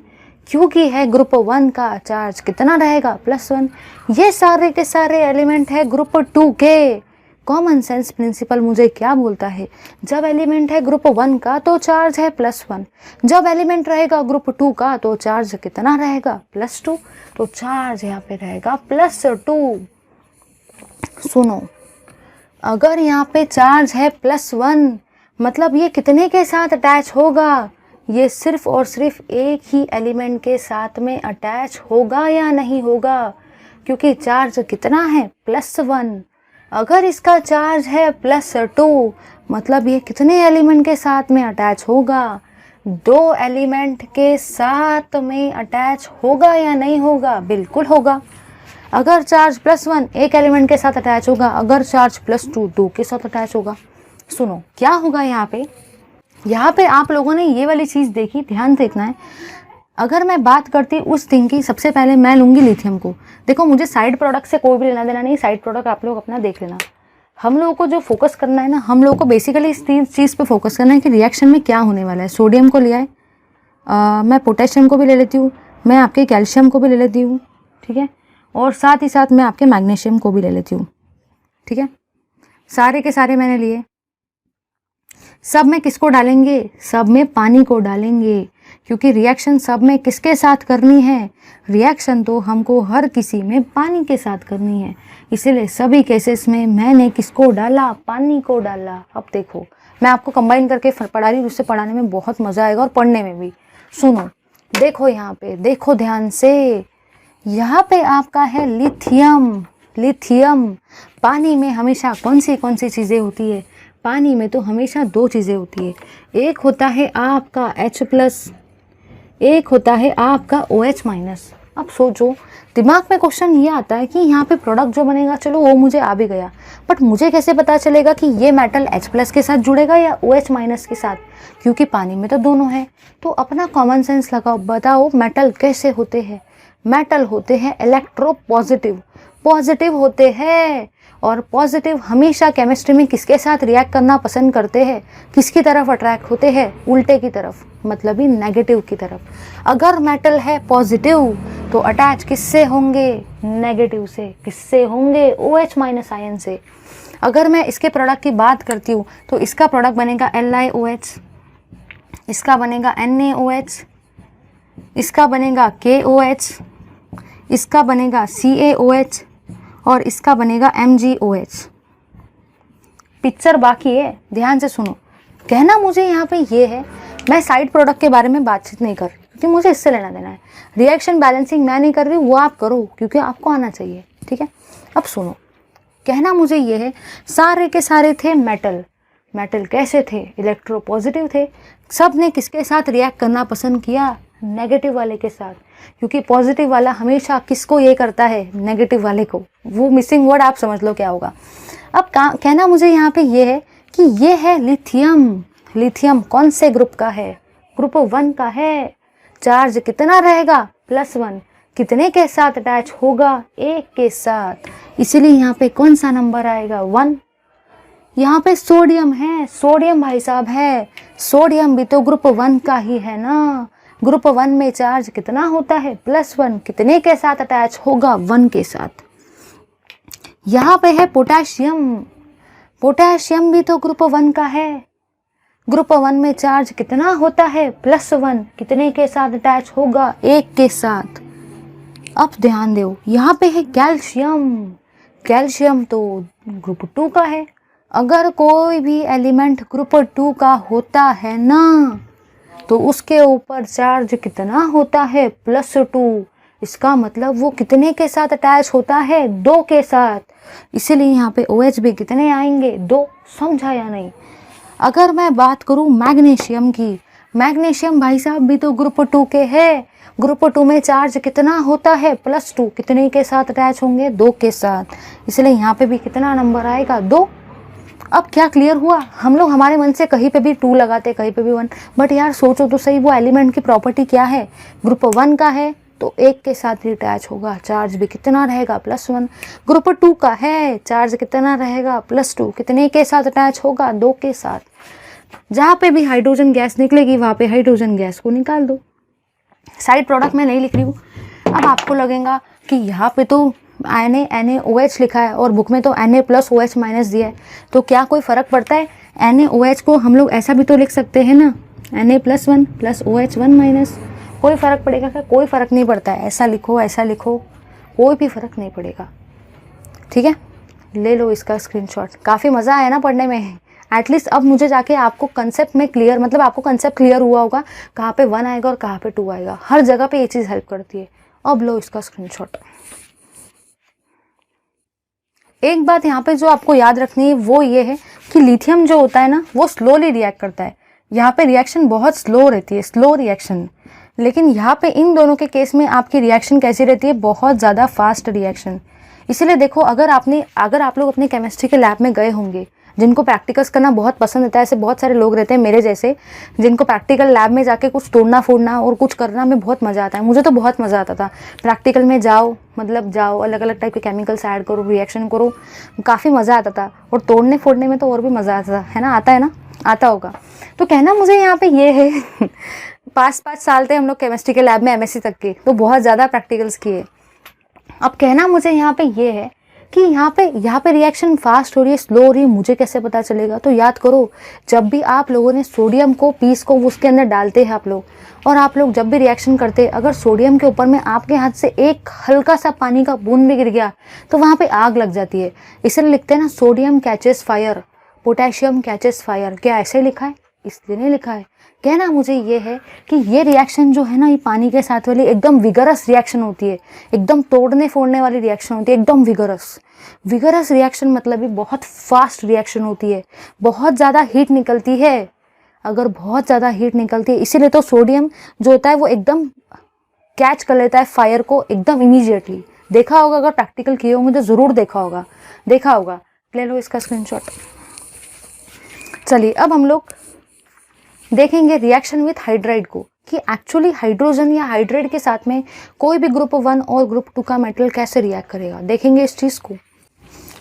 क्योंकि है ग्रुप 1 का, चार्ज कितना रहेगा? +1। ये सारे के सारे एलिमेंट है ग्रुप 2 के। कॉमन सेंस प्रिंसिपल मुझे क्या बोलता है? जब एलिमेंट है ग्रुप 1 का तो चार्ज है +1, जब एलिमेंट रहेगा ग्रुप 2 का तो चार्ज कितना रहेगा? +2। तो चार्ज यहाँ पे रहेगा +2। सुनो, अगर यहाँ पे चार्ज है +1 मतलब ये कितने के साथ अटैच होगा? ये सिर्फ और सिर्फ एक ही एलिमेंट के साथ में अटैच होगा या नहीं होगा? क्योंकि चार्ज कितना है? +1। अगर इसका चार्ज है +2 मतलब ये कितने एलिमेंट के साथ में अटैच होगा? 2 एलिमेंट के साथ में अटैच होगा या नहीं होगा? बिल्कुल होगा। अगर चार्ज +1 एक एलिमेंट के साथ अटैच होगा, अगर चार्ज +2 2 के साथ अटैच होगा। सुनो क्या होगा यहाँ पे आप लोगों ने ये वाली चीज़ देखी, ध्यान से देखना है। अगर मैं बात करती उस थिंग की, सबसे पहले मैं लूँगी लिथियम को। देखो मुझे साइड प्रोडक्ट से कोई भी लेना देना नहीं, साइड प्रोडक्ट आप लोग अपना देख लेना। हम लोगों को जो फोकस करना है ना, हम लोगों को बेसिकली इस चीज़ पे फोकस करना है कि रिएक्शन में क्या होने वाला है। सोडियम को लिया है, मैं पोटेशियम को भी ले लेती हूँ, मैं आपके कैल्शियम को भी ले लेती हूँ, ठीक है, और साथ ही साथ मैं आपके मैग्नीशियम को भी ले लेती हूँ। ठीक है, सारे के सारे मैंने लिए। सब में किसको डालेंगे? सब में पानी को डालेंगे, क्योंकि रिएक्शन सब में किसके साथ करनी है? रिएक्शन तो हमको हर किसी में पानी के साथ करनी है, इसलिए सभी केसेस में मैंने किसको डाला? पानी को डाला। अब देखो मैं आपको कंबाइन करके पढ़ा रही हूँ, जिससे पढ़ाने में बहुत मज़ा आएगा और पढ़ने में भी। सुनो, देखो यहाँ पे, देखो ध्यान से, यहाँ पे आपका है लिथियम। लिथियम पानी में हमेशा कौन सी चीज़ें होती है? पानी में तो हमेशा 2 चीज़ें होती है, एक होता है आपका H+, एक होता है आपका OH-। अब सोचो, दिमाग में क्वेश्चन ये आता है कि यहाँ पे प्रोडक्ट जो बनेगा, चलो वो मुझे आ भी गया, बट मुझे कैसे पता चलेगा कि ये मेटल H+ के साथ जुड़ेगा या OH- के साथ? क्योंकि पानी में तो दोनों है। तो अपना कॉमन सेंस लगाओ, बताओ मेटल कैसे होते हैं? मेटल होते हैं इलेक्ट्रोपॉजिटिव, पॉजिटिव होते हैं। और पॉजिटिव हमेशा केमिस्ट्री में किसके साथ रिएक्ट करना पसंद करते हैं? किसकी तरफ अट्रैक्ट होते हैं? उल्टे की तरफ, मतलब ही नेगेटिव की तरफ। अगर मेटल है पॉजिटिव तो अटैच किससे होंगे? नेगेटिव से। किससे होंगे? OH- आयन से। अगर मैं इसके प्रोडक्ट की बात करती हूँ तो इसका प्रोडक्ट बनेगा LiOH, इसका बनेगा NaOH, इसका बनेगा KOH, इसका बनेगा CaOH और इसका बनेगा MgOH। पिक्चर बाकी है, ध्यान से सुनो। कहना मुझे यहाँ पे ये है, मैं साइड प्रोडक्ट के बारे में बातचीत नहीं कर रही क्योंकि मुझे इससे लेना देना है। रिएक्शन बैलेंसिंग मैं नहीं कर रही, वो आप करो क्योंकि आपको आना चाहिए, ठीक है। अब सुनो, कहना मुझे ये है, सारे के सारे थे मेटल। मेटल कैसे थे? इलेक्ट्रोपॉजिटिव थे। सब ने किसके साथ रिएक्ट करना पसंद किया? नेगेटिव वाले के साथ, क्योंकि पॉजिटिव वाला हमेशा किसको ये करता है? नेगेटिव वाले को। वो मिसिंग वर्ड आप समझ लो क्या होगा। अब कहना मुझे यहाँ पे ये है कि ये है लिथियम। लिथियम कौन से ग्रुप का है? ग्रुप 1 का है। चार्ज कितना रहेगा? +1। कितने के साथ अटैच होगा? 1 के साथ। इसीलिए यहाँ पे कौन सा नंबर आएगा? 1। यहाँ पे सोडियम है, सोडियम भाई साहब है। सोडियम भी तो ग्रुप 1 का ही है ना। ग्रुप 1 में चार्ज कितना होता है? +1। कितने के साथ अटैच होगा? 1 के साथ। यहाँ पे है पोटेशियम। पोटेशियम भी तो ग्रुप 1 का है। ग्रुप 1 में चार्ज कितना होता है? +1। कितने के साथ अटैच होगा? 1 के साथ। अब ध्यान दो, यहाँ पे है कैल्शियम। कैल्शियम तो ग्रुप 2 का है। अगर कोई भी एलिमेंट ग्रुप 2 का होता है ना, तो उसके ऊपर चार्ज कितना होता है? +2। इसका मतलब वो कितने के साथ अटैच होता है? 2 के साथ। इसीलिए यहाँ पे OH भी कितने आएंगे? 2। समझा या नहीं? अगर मैं बात करूँ मैग्नीशियम की, मैग्नीशियम भाई साहब भी तो ग्रुप 2 के है। ग्रुप 2 में चार्ज कितना होता है? +2। कितने के साथ अटैच होंगे? 2 के साथ। इसलिए यहाँ पे भी कितना नंबर आएगा? 2। अब क्या क्लियर हुआ? हम लोग हमारे मन से कहीं पे भी 2 लगाते, कहीं पे भी 1, बट यार सोचो तो सही, वो एलिमेंट की प्रॉपर्टी क्या है? ग्रुप 1 का है तो 1 के साथ ही अटैच होगा। चार्ज भी कितना रहेगा? +1। ग्रुप 2 का है, चार्ज कितना रहेगा? +2। कितने के साथ अटैच होगा? 2 के साथ। जहाँ पे भी हाइड्रोजन गैस निकलेगी वहाँ पे हाइड्रोजन गैस को निकाल दो। साइड प्रोडक्ट में नहीं लिख रही हूँ। अब आपको लगेगा कि यहाँ पे तो NaOH लिखा है और बुक में तो Na+OH- दिया है, तो क्या कोई फ़र्क पड़ता है? NaOH को हम लोग ऐसा भी तो लिख सकते हैं ना, Na+1 + OH1-। कोई फ़र्क पड़ेगा क्या? कोई फ़र्क नहीं पड़ता है। ऐसा लिखो, कोई भी फ़र्क नहीं पड़ेगा, ठीक है। ले लो इसका स्क्रीनशॉट। काफ़ी मज़ा आया ना पढ़ने में। एटलीस्ट अब मुझे जाके आपको कंसेप्ट में क्लियर, मतलब आपको कंसेप्ट क्लियर हुआ होगा कहाँ पे 1 आएगा और कहाँ पे 2 आएगा। हर जगह पे ये चीज़ हेल्प करती है। अब लो इसका स्क्रीनशॉट। एक बात यहाँ पे जो आपको याद रखनी है वो ये है कि लिथियम जो होता है ना, वो स्लोली रिएक्ट करता है। यहाँ पे रिएक्शन बहुत स्लो रहती है, स्लो रिएक्शन। लेकिन यहाँ पे इन दोनों के केस में आपकी रिएक्शन कैसी रहती है? बहुत ज़्यादा फास्ट रिएक्शन। इसीलिए देखो, अगर आप लोग अपने केमिस्ट्री के लैब में गए होंगे, जिनको प्रैक्टिकल्स करना बहुत पसंद होता है, ऐसे बहुत सारे लोग रहते हैं मेरे जैसे, जिनको प्रैक्टिकल लैब में जाके कुछ तोड़ना फोड़ना और कुछ करना में बहुत मज़ा आता है। मुझे तो बहुत मज़ा आता था। प्रैक्टिकल में जाओ, अलग अलग टाइप के केमिकल्स ऐड करो, रिएक्शन करो, काफ़ी मज़ा आता था। और तोड़ने फोड़ने में तो और भी मज़ा आता था, है ना? आता है ना? आता होगा। तो कहना मुझे यहाँ पे ये है 5 साल थे हम लोग केमिस्ट्री के लैब में, MSc तक के, तो बहुत ज़्यादा प्रैक्टिकल्स किए। अब कहना मुझे यहाँ पे ये है कि यहाँ पे रिएक्शन फास्ट हो रही है, स्लो हो रही है, मुझे कैसे पता चलेगा? तो याद करो, जब भी आप लोगों ने सोडियम को पीस को उसके अंदर डालते हैं आप लोग, और आप लोग जब भी रिएक्शन करते हैं, अगर सोडियम के ऊपर में आपके हाथ से एक हल्का सा पानी का बूंद भी गिर गया तो वहाँ पे आग लग जाती है। इसलिए लिखते हैं ना, sodium catches fire, potassium catches fire. क्या ऐसे लिखा है? इसलिए नहीं लिखा है। कहना मुझे ये है कि ये रिएक्शन जो है ना, ये पानी के साथ वाली एकदम विगरस रिएक्शन होती है, एकदम तोड़ने फोड़ने वाली रिएक्शन होती है, एकदम विगरस रिएक्शन। मतलब ये बहुत फास्ट रिएक्शन होती है, बहुत ज़्यादा हीट निकलती है। अगर बहुत ज़्यादा हीट निकलती है, इसीलिए तो सोडियम जो होता है वो एकदम कैच कर लेता है फायर को एकदम इमीडिएटली। देखा होगा, अगर प्रैक्टिकल किए होंगे तो ज़रूर देखा होगा। ले लो इसका स्क्रीनशॉट। चलिए अब हम लोग देखेंगे रिएक्शन विथ हाइड्राइड को, कि एक्चुअली हाइड्रोजन या हाइड्राइड के साथ में कोई भी ग्रुप 1 और ग्रुप 2 का मेटल कैसे रिएक्ट करेगा। देखेंगे इस चीज़ को।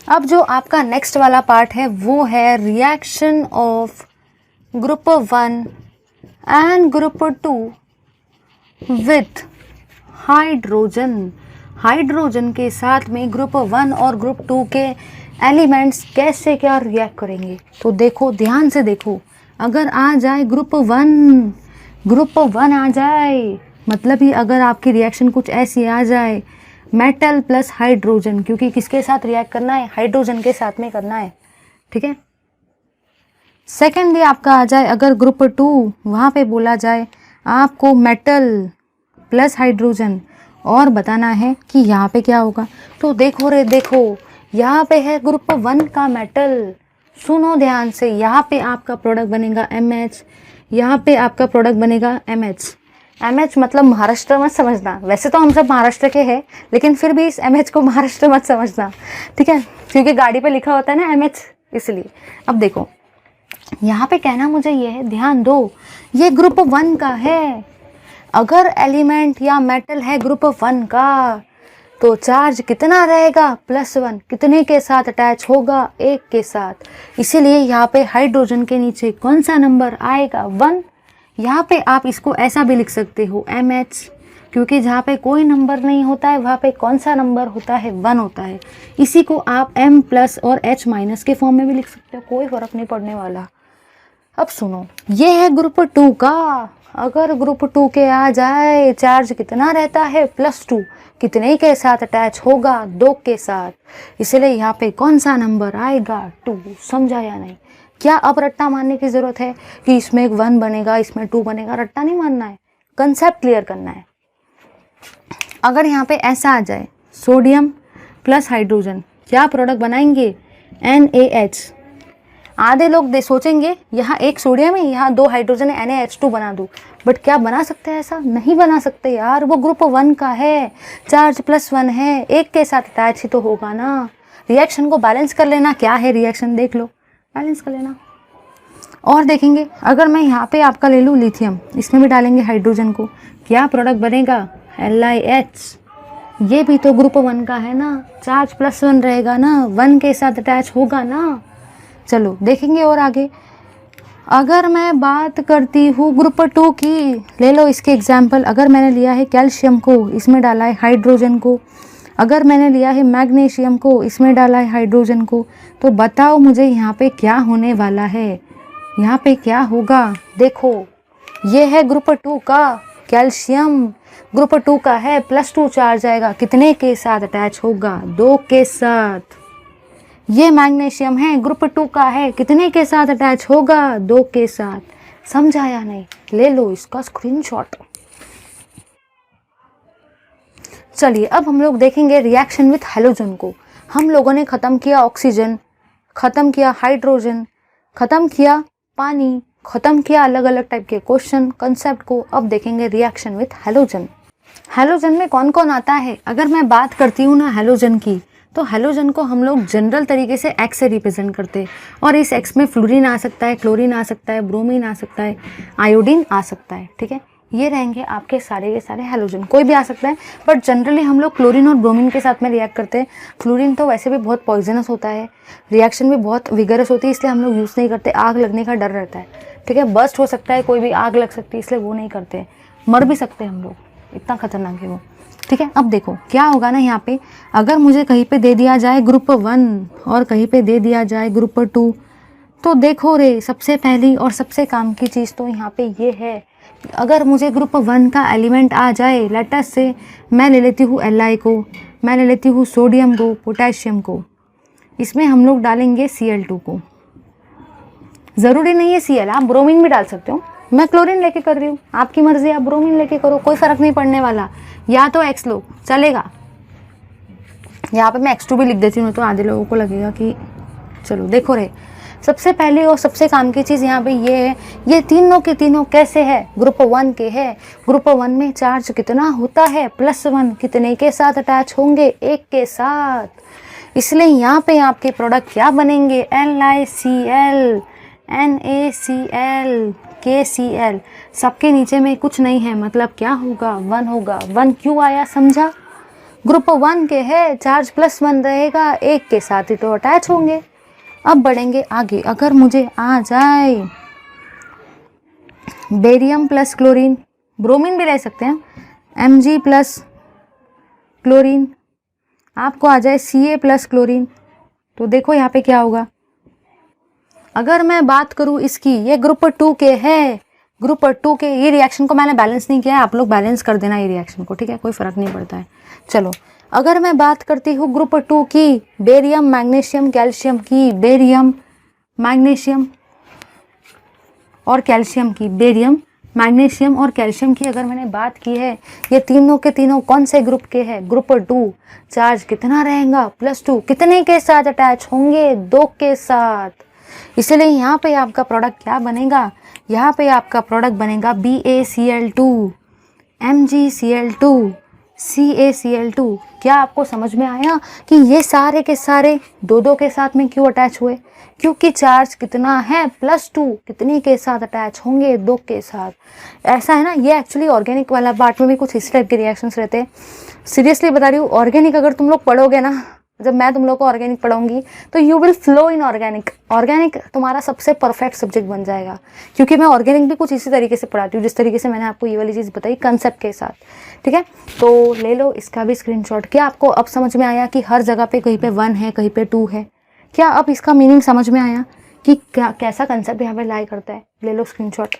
अब जो आपका नेक्स्ट वाला पार्ट है वो है reaction of group 1 and group 2 with hydrogen. Hydrogen के साथ में ग्रुप 1 और ग्रुप 2 के एलिमेंट्स कैसे क्या रिएक्ट करेंगे। तो देखो, ध्यान से देखो, अगर आ जाए ग्रुप 1 आ जाए, मतलब ही अगर आपकी रिएक्शन कुछ ऐसी आ जाए, मेटल प्लस हाइड्रोजन, क्योंकि किसके साथ रिएक्ट करना है, हाइड्रोजन के साथ में करना है, ठीक है। सेकेंडली आपका आ जाए अगर ग्रुप 2, वहाँ पे बोला जाए आपको मेटल प्लस हाइड्रोजन और बताना है कि यहाँ पे क्या होगा। तो देखो यहाँ पे है ग्रुप 1 का मेटल, सुनो ध्यान से, यहाँ पे आपका प्रोडक्ट बनेगा MH, यहाँ पे आपका प्रोडक्ट बनेगा MH मतलब महाराष्ट्र मत समझना, वैसे तो हम सब महाराष्ट्र के हैं, लेकिन फिर भी इस MH को महाराष्ट्र मत समझना, ठीक है, क्योंकि गाड़ी पे लिखा होता है ना MH, इसलिए। अब देखो यहाँ पे कहना मुझे ये है, ध्यान दो, ये ग्रुप 1 का है। अगर एलिमेंट या मेटल है ग्रुप 1 का, तो चार्ज कितना रहेगा, +1, कितने के साथ अटैच होगा, 1 के साथ। इसीलिए यहाँ पे हाइड्रोजन के नीचे कौन सा नंबर आएगा, 1। यहाँ पे आप इसको ऐसा भी लिख सकते हो MH, क्योंकि जहाँ पे कोई नंबर नहीं होता है वहाँ पे कौन सा नंबर होता है, 1 होता है। इसी को आप M+ और H- के फॉर्म में भी लिख सकते हो, कोई फर्क नहीं पड़ने वाला। अब सुनो, ये है ग्रुप 2 का। अगर ग्रुप 2 के आ जाए, चार्ज कितना रहता है, +2, कितने के साथ अटैच होगा, 2 के साथ। इसलिए यहाँ पे कौन सा नंबर आएगा, 2। समझा या नहीं? क्या अब रट्टा मारने की ज़रूरत है कि इसमें 1 बनेगा, इसमें 2 बनेगा? रट्टा नहीं मारना है, कंसेप्ट क्लियर करना है। अगर यहाँ पे ऐसा आ जाए, सोडियम प्लस हाइड्रोजन, क्या प्रोडक्ट बनाएंगे, NaH। आधे लोग सोचेंगे यहाँ एक सोडियम है, यहाँ 2 हाइड्रोजन है, NaH2 बना दूँ, बट क्या बना सकते हैं? ऐसा नहीं बना सकते यार, वो ग्रुप 1 का है, चार्ज +1 है, 1 के साथ अटैच ही तो होगा ना। रिएक्शन को बैलेंस कर लेना, क्या है रिएक्शन देख लो, बैलेंस कर लेना। और देखेंगे, अगर मैं यहाँ पे आपका ले लूँ लिथियम, इसमें भी डालेंगे हाइड्रोजन को, क्या प्रोडक्ट बनेगा, LiH। ये भी तो ग्रुप 1 का है ना, चार्ज +1 रहेगा ना, 1 के साथ अटैच होगा ना। चलो देखेंगे और आगे। अगर मैं बात करती हूँ ग्रुप 2 की, ले लो इसके एग्जाम्पल। अगर मैंने लिया है कैल्शियम को, इसमें डाला है हाइड्रोजन को। अगर मैंने लिया है मैग्नीशियम को, इसमें डाला है हाइड्रोजन को। तो बताओ मुझे यहाँ पे क्या होने वाला है, यहाँ पे क्या होगा। देखो ये है ग्रुप 2 का कैल्शियम, ग्रुप 2 का है, +2 चार्ज आएगा, कितने के साथ अटैच होगा, 2 के साथ। ये मैग्नीशियम है, ग्रुप 2 का है, कितने के साथ अटैच होगा, 2 के साथ। समझा या नहीं? ले लो इसका स्क्रीनशॉट। चलिए अब हम लोग देखेंगे रिएक्शन विथ हैलोजन को। हम लोगों ने ख़त्म किया ऑक्सीजन, ख़त्म किया हाइड्रोजन, ख़त्म किया पानी, ख़त्म किया अलग अलग टाइप के क्वेश्चन कंसेप्ट को। अब देखेंगे रिएक्शन विथ हैलोजन। हैलोजन में कौन कौन आता है? अगर मैं बात करती हूँ ना हैलोजन की, तो हैलोजन को हम लोग जनरल तरीके से X से रिप्रेजेंट करते हैं, और इस X में फ्लोरीन आ सकता है, क्लोरीन आ सकता है, ब्रोमीन आ सकता है, आयोडीन आ सकता है, ठीक है। ये रहेंगे आपके सारे के सारे हैलोजन, कोई भी आ सकता है, बट जनरली हम लोग क्लोरीन और ब्रोमीन के साथ में रिएक्ट करते हैं। फ्लोरीन तो वैसे भी बहुत पॉइजनस होता है, रिएक्शन भी बहुत विगरस होती है, इसलिए हम लोग यूज़ नहीं करते, आग लगने का डर रहता है, ठीक है, बस्ट हो सकता है, कोई भी आग लग सकती है, इसलिए वो नहीं करते, मर भी सकते हैं हम लोग, इतना खतरनाक है वो, ठीक है। अब देखो क्या होगा ना, यहाँ पे अगर मुझे कहीं पे दे दिया जाए ग्रुप 1 और कहीं पे दे दिया जाए ग्रुप 2, तो देखो रे, सबसे पहली और सबसे काम की चीज़ तो यहाँ पे ये है, अगर मुझे ग्रुप 1 का एलिमेंट आ जाए, लेटस से मैं ले लेती हूँ Li को, मैं ले लेती हूँ सोडियम को, पोटेशियम को, इसमें हम लोग डालेंगे Cl2 को। ज़रूरी नहीं है Cl, आप ब्रोमीन भी डाल सकते हो, मैं क्लोरीन लेके कर रही हूँ, आपकी मर्जी, आप ब्रोमीन लेके करो, कोई फ़र्क नहीं पड़ने वाला, या तो X लो चलेगा। यहाँ पे मैं X2 भी लिख देती हूँ, तो आधे लोगों को लगेगा कि चलो देखो रे, सबसे पहले और सबसे काम की चीज़ यहाँ पे ये है, ये तीनों के तीनों कैसे है, ग्रुप 1 के है। ग्रुप 1 में चार्ज कितना होता है, +1, कितने के साथ अटैच होंगे, 1 के साथ। इसलिए यहाँ पे आपके प्रोडक्ट क्या बनेंगे, LiCl, NaCl, KCl, सबके नीचे में कुछ नहीं है, मतलब क्या होगा, 1 होगा। 1 क्यों आया, समझा? ग्रुप 1 के है, चार्ज +1 रहेगा, 1 के साथ ही तो अटैच होंगे। अब बढ़ेंगे आगे, अगर मुझे आ जाए बेरियम प्लस क्लोरीन, ब्रोमीन भी ले सकते हैं, Mg+ क्लोरीन, आपको आ जाए Ca+ क्लोरीन, तो देखो यहाँ पे क्या होगा। अगर मैं बात करूँ इसकी, ये ग्रुप 2 के है, ग्रुप 2 के, ये रिएक्शन को मैंने बैलेंस नहीं किया है, आप लोग बैलेंस कर देना ये रिएक्शन को, ठीक है, कोई फर्क नहीं पड़ता है। चलो अगर मैं बात करती हूँ ग्रुप 2 की, बेरियम मैग्नीशियम कैल्शियम की, बेरियम मैग्नीशियम और कैल्शियम की, बेरियम मैग्नीशियम और कैल्शियम की अगर मैंने बात की है, ये तीनों के तीनों कौन से ग्रुप के हैं, ग्रुप 2। चार्ज कितना रहेगा, +2, कितने के साथ अटैच होंगे, 2 के साथ। इसलिए यहाँ पे आपका प्रोडक्ट क्या बनेगा, यहाँ पे आपका प्रोडक्ट बनेगा BaCl2 MgCl2 CaCl2। क्या आपको समझ में आया कि ये सारे के सारे 2-2 के साथ में क्यों अटैच हुए, क्योंकि चार्ज कितना है, +2, कितने के साथ अटैच होंगे, 2 के साथ। ऐसा है ना, ये एक्चुअली ऑर्गेनिक वाला पार्ट में भी कुछ इस टाइप के रिएक्शंस रहते हैं। सीरियसली बता रही हूँ, ऑर्गेनिक अगर तुम लोग पढ़ोगे ना, जब मैं तुम लोग को ऑर्गेनिक पढ़ाऊंगी तो you will flow in organic. Organic तुम्हारा सबसे परफेक्ट सब्जेक्ट बन जाएगा, क्योंकि मैं ऑर्गेनिक भी कुछ इसी तरीके से पढ़ाती हूँ जिस तरीके से मैंने आपको ये वाली चीज़ बताई कंसेप्ट के साथ, ठीक है। तो ले लो इसका भी स्क्रीनशॉट। क्या आपको अब समझ में आया कि हर जगह पे कहीं पे 1 है, कहीं पे 2 है? क्या अब इसका मीनिंग समझ में आया कि क्या कैसा कंसेप्ट यहाँ पे लाई करता है? ले लो स्क्रीनशॉट।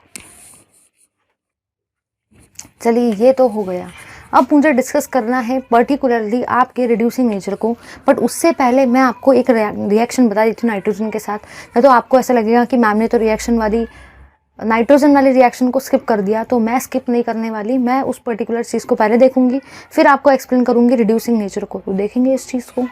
चलिए ये तो हो गया। अब मुझे डिस्कस करना है पर्टिकुलरली आपके रिड्यूसिंग नेचर को, बट उससे पहले मैं आपको एक रिएक्शन बता देती हूँ नाइट्रोजन के साथ। या तो आपको ऐसा लगेगा कि मैम ने तो रिएक्शन वाली, नाइट्रोजन वाली रिएक्शन को स्किप कर दिया, तो मैं स्किप नहीं करने वाली, मैं उस पर्टिकुलर चीज़ को पहले देखूंगी, फिर आपको एक्सप्लेन करूंगी रिड्यूसिंग नेचर को, तो देखेंगे इस चीज़ को।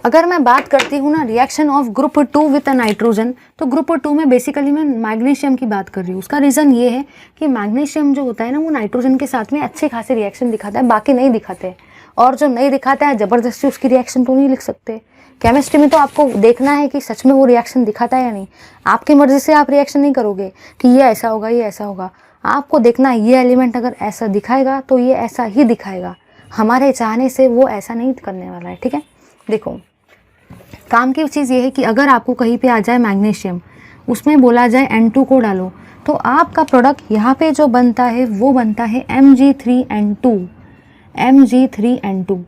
अगर मैं बात करती हूँ ना reaction of group 2 with nitrogen, तो ग्रुप 2 में बेसिकली मैं मैग्नीशियम की बात कर रही हूँ। उसका रीज़न ये है कि मैग्नीशियम जो होता है ना, वो नाइट्रोजन के साथ में अच्छे खासे रिएक्शन दिखाता है, बाकी नहीं दिखाते। और जो नहीं दिखाता है, ज़बरदस्ती उसकी रिएक्शन तो नहीं लिख सकते। केमिस्ट्री में तो आपको देखना है कि सच में वो रिएक्शन दिखाता है या नहीं। आपकी मर्ज़ी से आप रिएक्शन नहीं करोगे कि ये ऐसा होगा, ये ऐसा होगा। आपको देखना है ये एलिमेंट अगर ऐसा दिखाएगा तो ये ऐसा ही दिखाएगा, हमारे चाहने से वो ऐसा नहीं करने वाला है, ठीक है। देखो काम की चीज़ ये है कि अगर आपको कहीं पे आ जाए मैग्नीशियम, उसमें बोला जाए N2 को डालो, तो आपका प्रोडक्ट यहाँ पे जो बनता है वो बनता है Mg3N2, Mg3N2।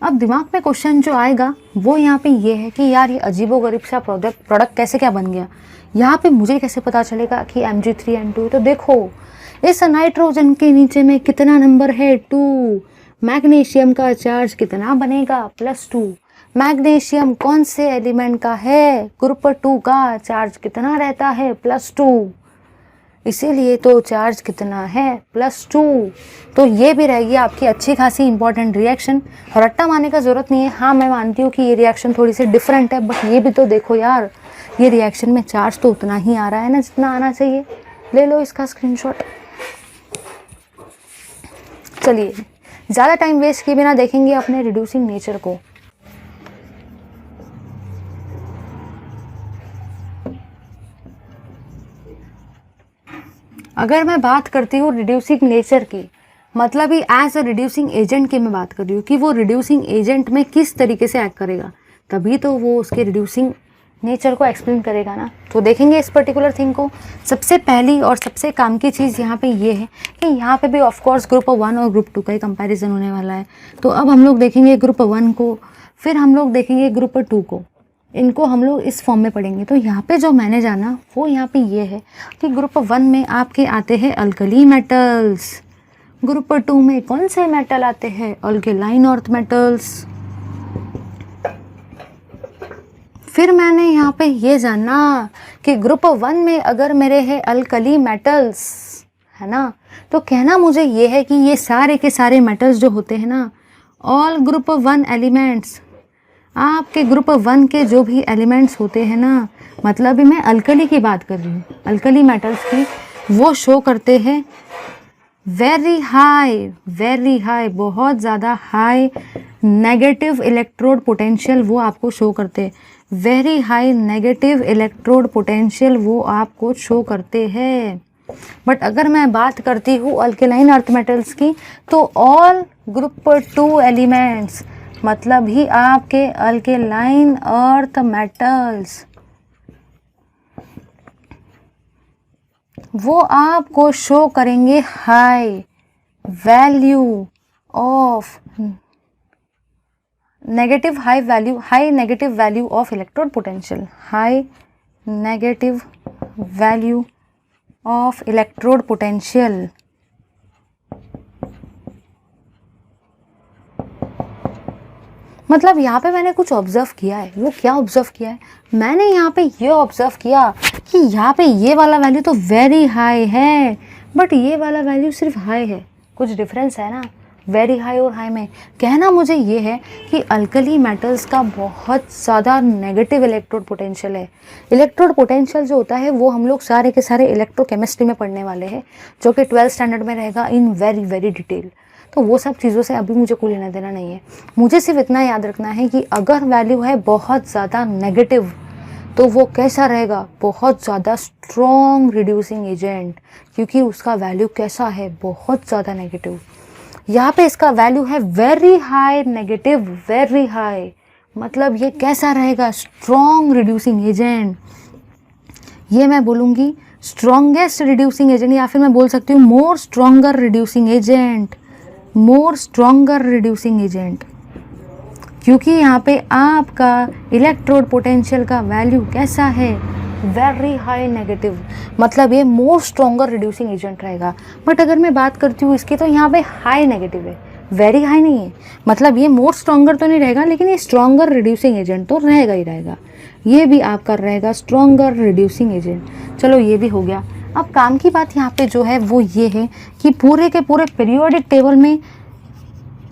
अब दिमाग में क्वेश्चन जो आएगा वो यहाँ पे ये है कि यार ये अजीबोगरीब सा प्रोडक्ट कैसे क्या बन गया, यहाँ पे मुझे कैसे पता चलेगा कि Mg3N2 है? तो देखो इस नाइट्रोजन के नीचे में कितना नंबर है, 2। मैग्नीशियम का चार्ज कितना बनेगा, +2। मैग्नीशियम कौन से एलिमेंट का है, ग्रुप 2 का, चार्ज कितना रहता है, +2। इसीलिए तो चार्ज कितना है, +2। तो ये भी रहेगी आपकी अच्छी खासी इंपॉर्टेंट रिएक्शन। रट्टा मारने का ज़रूरत नहीं है। हाँ मैं मानती हूँ कि ये रिएक्शन थोड़ी सी डिफरेंट है, बट ये भी तो देखो यार, ये रिएक्शन में चार्ज तो उतना ही आ रहा है ना जितना आना चाहिए। ले लो इसका स्क्रीनशॉट। चलिए ज़्यादा टाइम वेस्ट किए बिना देखेंगे अपने रिड्यूसिंग नेचर को। अगर मैं बात करती हूँ रिड्यूसिंग नेचर की, मतलब ही एज अ रिड्यूसिंग एजेंट की मैं बात कर रही हूँ कि वो रिड्यूसिंग एजेंट में किस तरीके से एक्ट करेगा, तभी तो वो उसके रिड्यूसिंग नेचर को एक्सप्लेन करेगा ना। तो देखेंगे इस पर्टिकुलर थिंग को। सबसे पहली और सबसे काम की चीज़ यहाँ पे ये है कि यहाँ पे भी ऑफ कोर्स ग्रुप 1 और ग्रुप 2 का ही कंपैरिजन होने वाला है। तो अब हम लोग देखेंगे ग्रुप 1 को, फिर हम लोग देखेंगे ग्रुप 2 को। इनको हम लोग इस फॉर्म में पढ़ेंगे। तो यहाँ पे जो मैंने जाना वो यहाँ पे ये है कि ग्रुप 1 में आपके आते हैं अल्कली मेटल्स, ग्रुप 2 में कौन से मेटल आते हैं, अल्केलाइन अर्थ मेटल्स। फिर मैंने यहाँ पे ये जाना कि ग्रुप 1 में अगर मेरे हैं अल्कली मेटल्स, है ना, तो कहना मुझे ये है कि ये सारे के सारे मेटल्स जो होते हैं ना, ऑल ग्रुप 1 एलिमेंट्स, आपके ग्रुप 1 के जो भी एलिमेंट्स होते हैं ना, मतलब भी मैं अल्कली की बात कर रही हूँ, अल्कली मेटल्स की, वो शो करते हैं वेरी हाई, बहुत ज़्यादा हाई नेगेटिव इलेक्ट्रोड पोटेंशियल वो आपको शो करते हैं। Very high negative electrode potential वो आपको शो करते हैं। बट अगर मैं बात करती हूँ अल्केलाइन अर्थ मेटल्स की, तो ऑल ग्रुप 2 एलिमेंट्स, मतलब ही आपके अल्केलाइन अर्थ मेटल्स, वो आपको शो करेंगे high value of high negative value of electrode potential, high negative value of electrode potential. मतलब यहाँ पे मैंने कुछ ऑब्जर्व किया है। वो क्या ऑब्जर्व किया है? मैंने यहाँ पे ये ऑब्जर्व किया कि यहाँ पे ये वाला वैल्यू तो वेरी हाई है, बट ये वाला वैल्यू सिर्फ हाई है। कुछ डिफरेंस है ना वेरी हाई और हाई में। कहना मुझे ये है कि अल्कली मेटल्स का बहुत ज़्यादा नेगेटिव इलेक्ट्रोड पोटेंशियल है। इलेक्ट्रोड पोटेंशियल जो होता है वो हम लोग सारे के सारे इलेक्ट्रोकेमिस्ट्री में पढ़ने वाले हैं, जो कि 12th स्टैंडर्ड में रहेगा इन वेरी वेरी डिटेल। तो वो सब चीज़ों से अभी मुझे कोई लेना देना नहीं है। मुझे सिर्फ इतना याद रखना है कि अगर वैल्यू है बहुत ज़्यादा नेगेटिव तो वो कैसा रहेगा? बहुत ज़्यादा स्ट्रॉन्ग रिड्यूसिंग एजेंट, क्योंकि उसका वैल्यू कैसा है? बहुत ज़्यादा नेगेटिव। यहाँ पे इसका वैल्यू है very high negative, very high, मतलब ये कैसा रहेगा? Strong reducing agent. ये मैं बोलूँगी स्ट्रॉन्गेस्ट रिड्यूसिंग एजेंट, या फिर मैं बोल सकती हूँ more stronger reducing agent, more stronger reducing agent, क्योंकि यहाँ पे आपका इलेक्ट्रोड पोटेंशियल का वैल्यू कैसा है? वेरी हाई नेगेटिव, मतलब ये मोर स्ट्रॉन्गर रिड्यूसिंग एजेंट रहेगा। बट अगर मैं बात करती हूँ इसकी, तो यहाँ पे हाई नेगेटिव है, वेरी हाई नहीं है। मतलब ये मोर स्ट्रॉन्गर तो नहीं रहेगा, लेकिन ये स्ट्रॉन्गर रिड्यूसिंग एजेंट तो रहेगा ही रहेगा। ये भी आपका रहेगा स्ट्रॉन्गर रिड्यूसिंग एजेंट। चलो ये भी हो गया। अब काम की बात यहाँ पे जो है वो ये है कि पूरे के पूरे पीरियोडिक टेबल में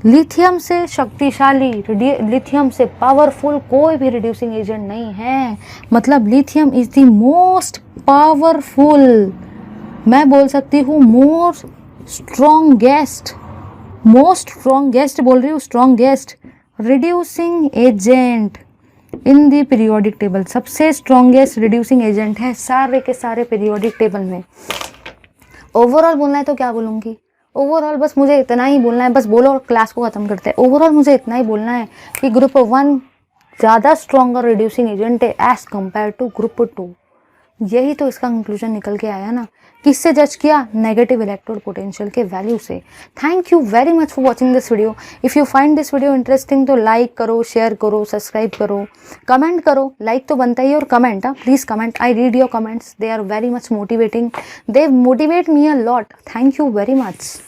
लिथियम से शक्तिशाली, लिथियम से पावरफुल कोई भी रिड्यूसिंग एजेंट नहीं है। मतलब lithium is the most powerful, मैं बोल सकती हूँ मोस्ट स्ट्रॉन्गेस्ट बोल रही हूँ, strongest reducing agent in the periodic table. सबसे स्ट्रॉन्गेस्ट रिड्यूसिंग एजेंट है सारे के सारे पीरियोडिक टेबल में। ओवरऑल बोलना है तो क्या बोलूँगी? ओवरऑल बस मुझे इतना ही बोलना है, बस बोलो और क्लास को ख़त्म करते हैं। ओवरऑल मुझे इतना ही बोलना है कि ग्रुप 1 ज़्यादा स्ट्रॉन्गर रिड्यूसिंग एजेंट है एज़ कम्पेयर टू ग्रुप 2। यही तो इसका कंक्लूजन निकल के आया ना। किससे जज किया? नेगेटिव इलेक्ट्रोड पोटेंशियल के वैल्यू से। Thank you very much for watching this video. If you find this video interesting तो लाइक करो, शेयर करो, सब्सक्राइब करो, कमेंट करो। लाइक तो बनता ही है, और comment, please comment. I read your comments, they are very much motivating, they motivate me a lot. Thank you very much.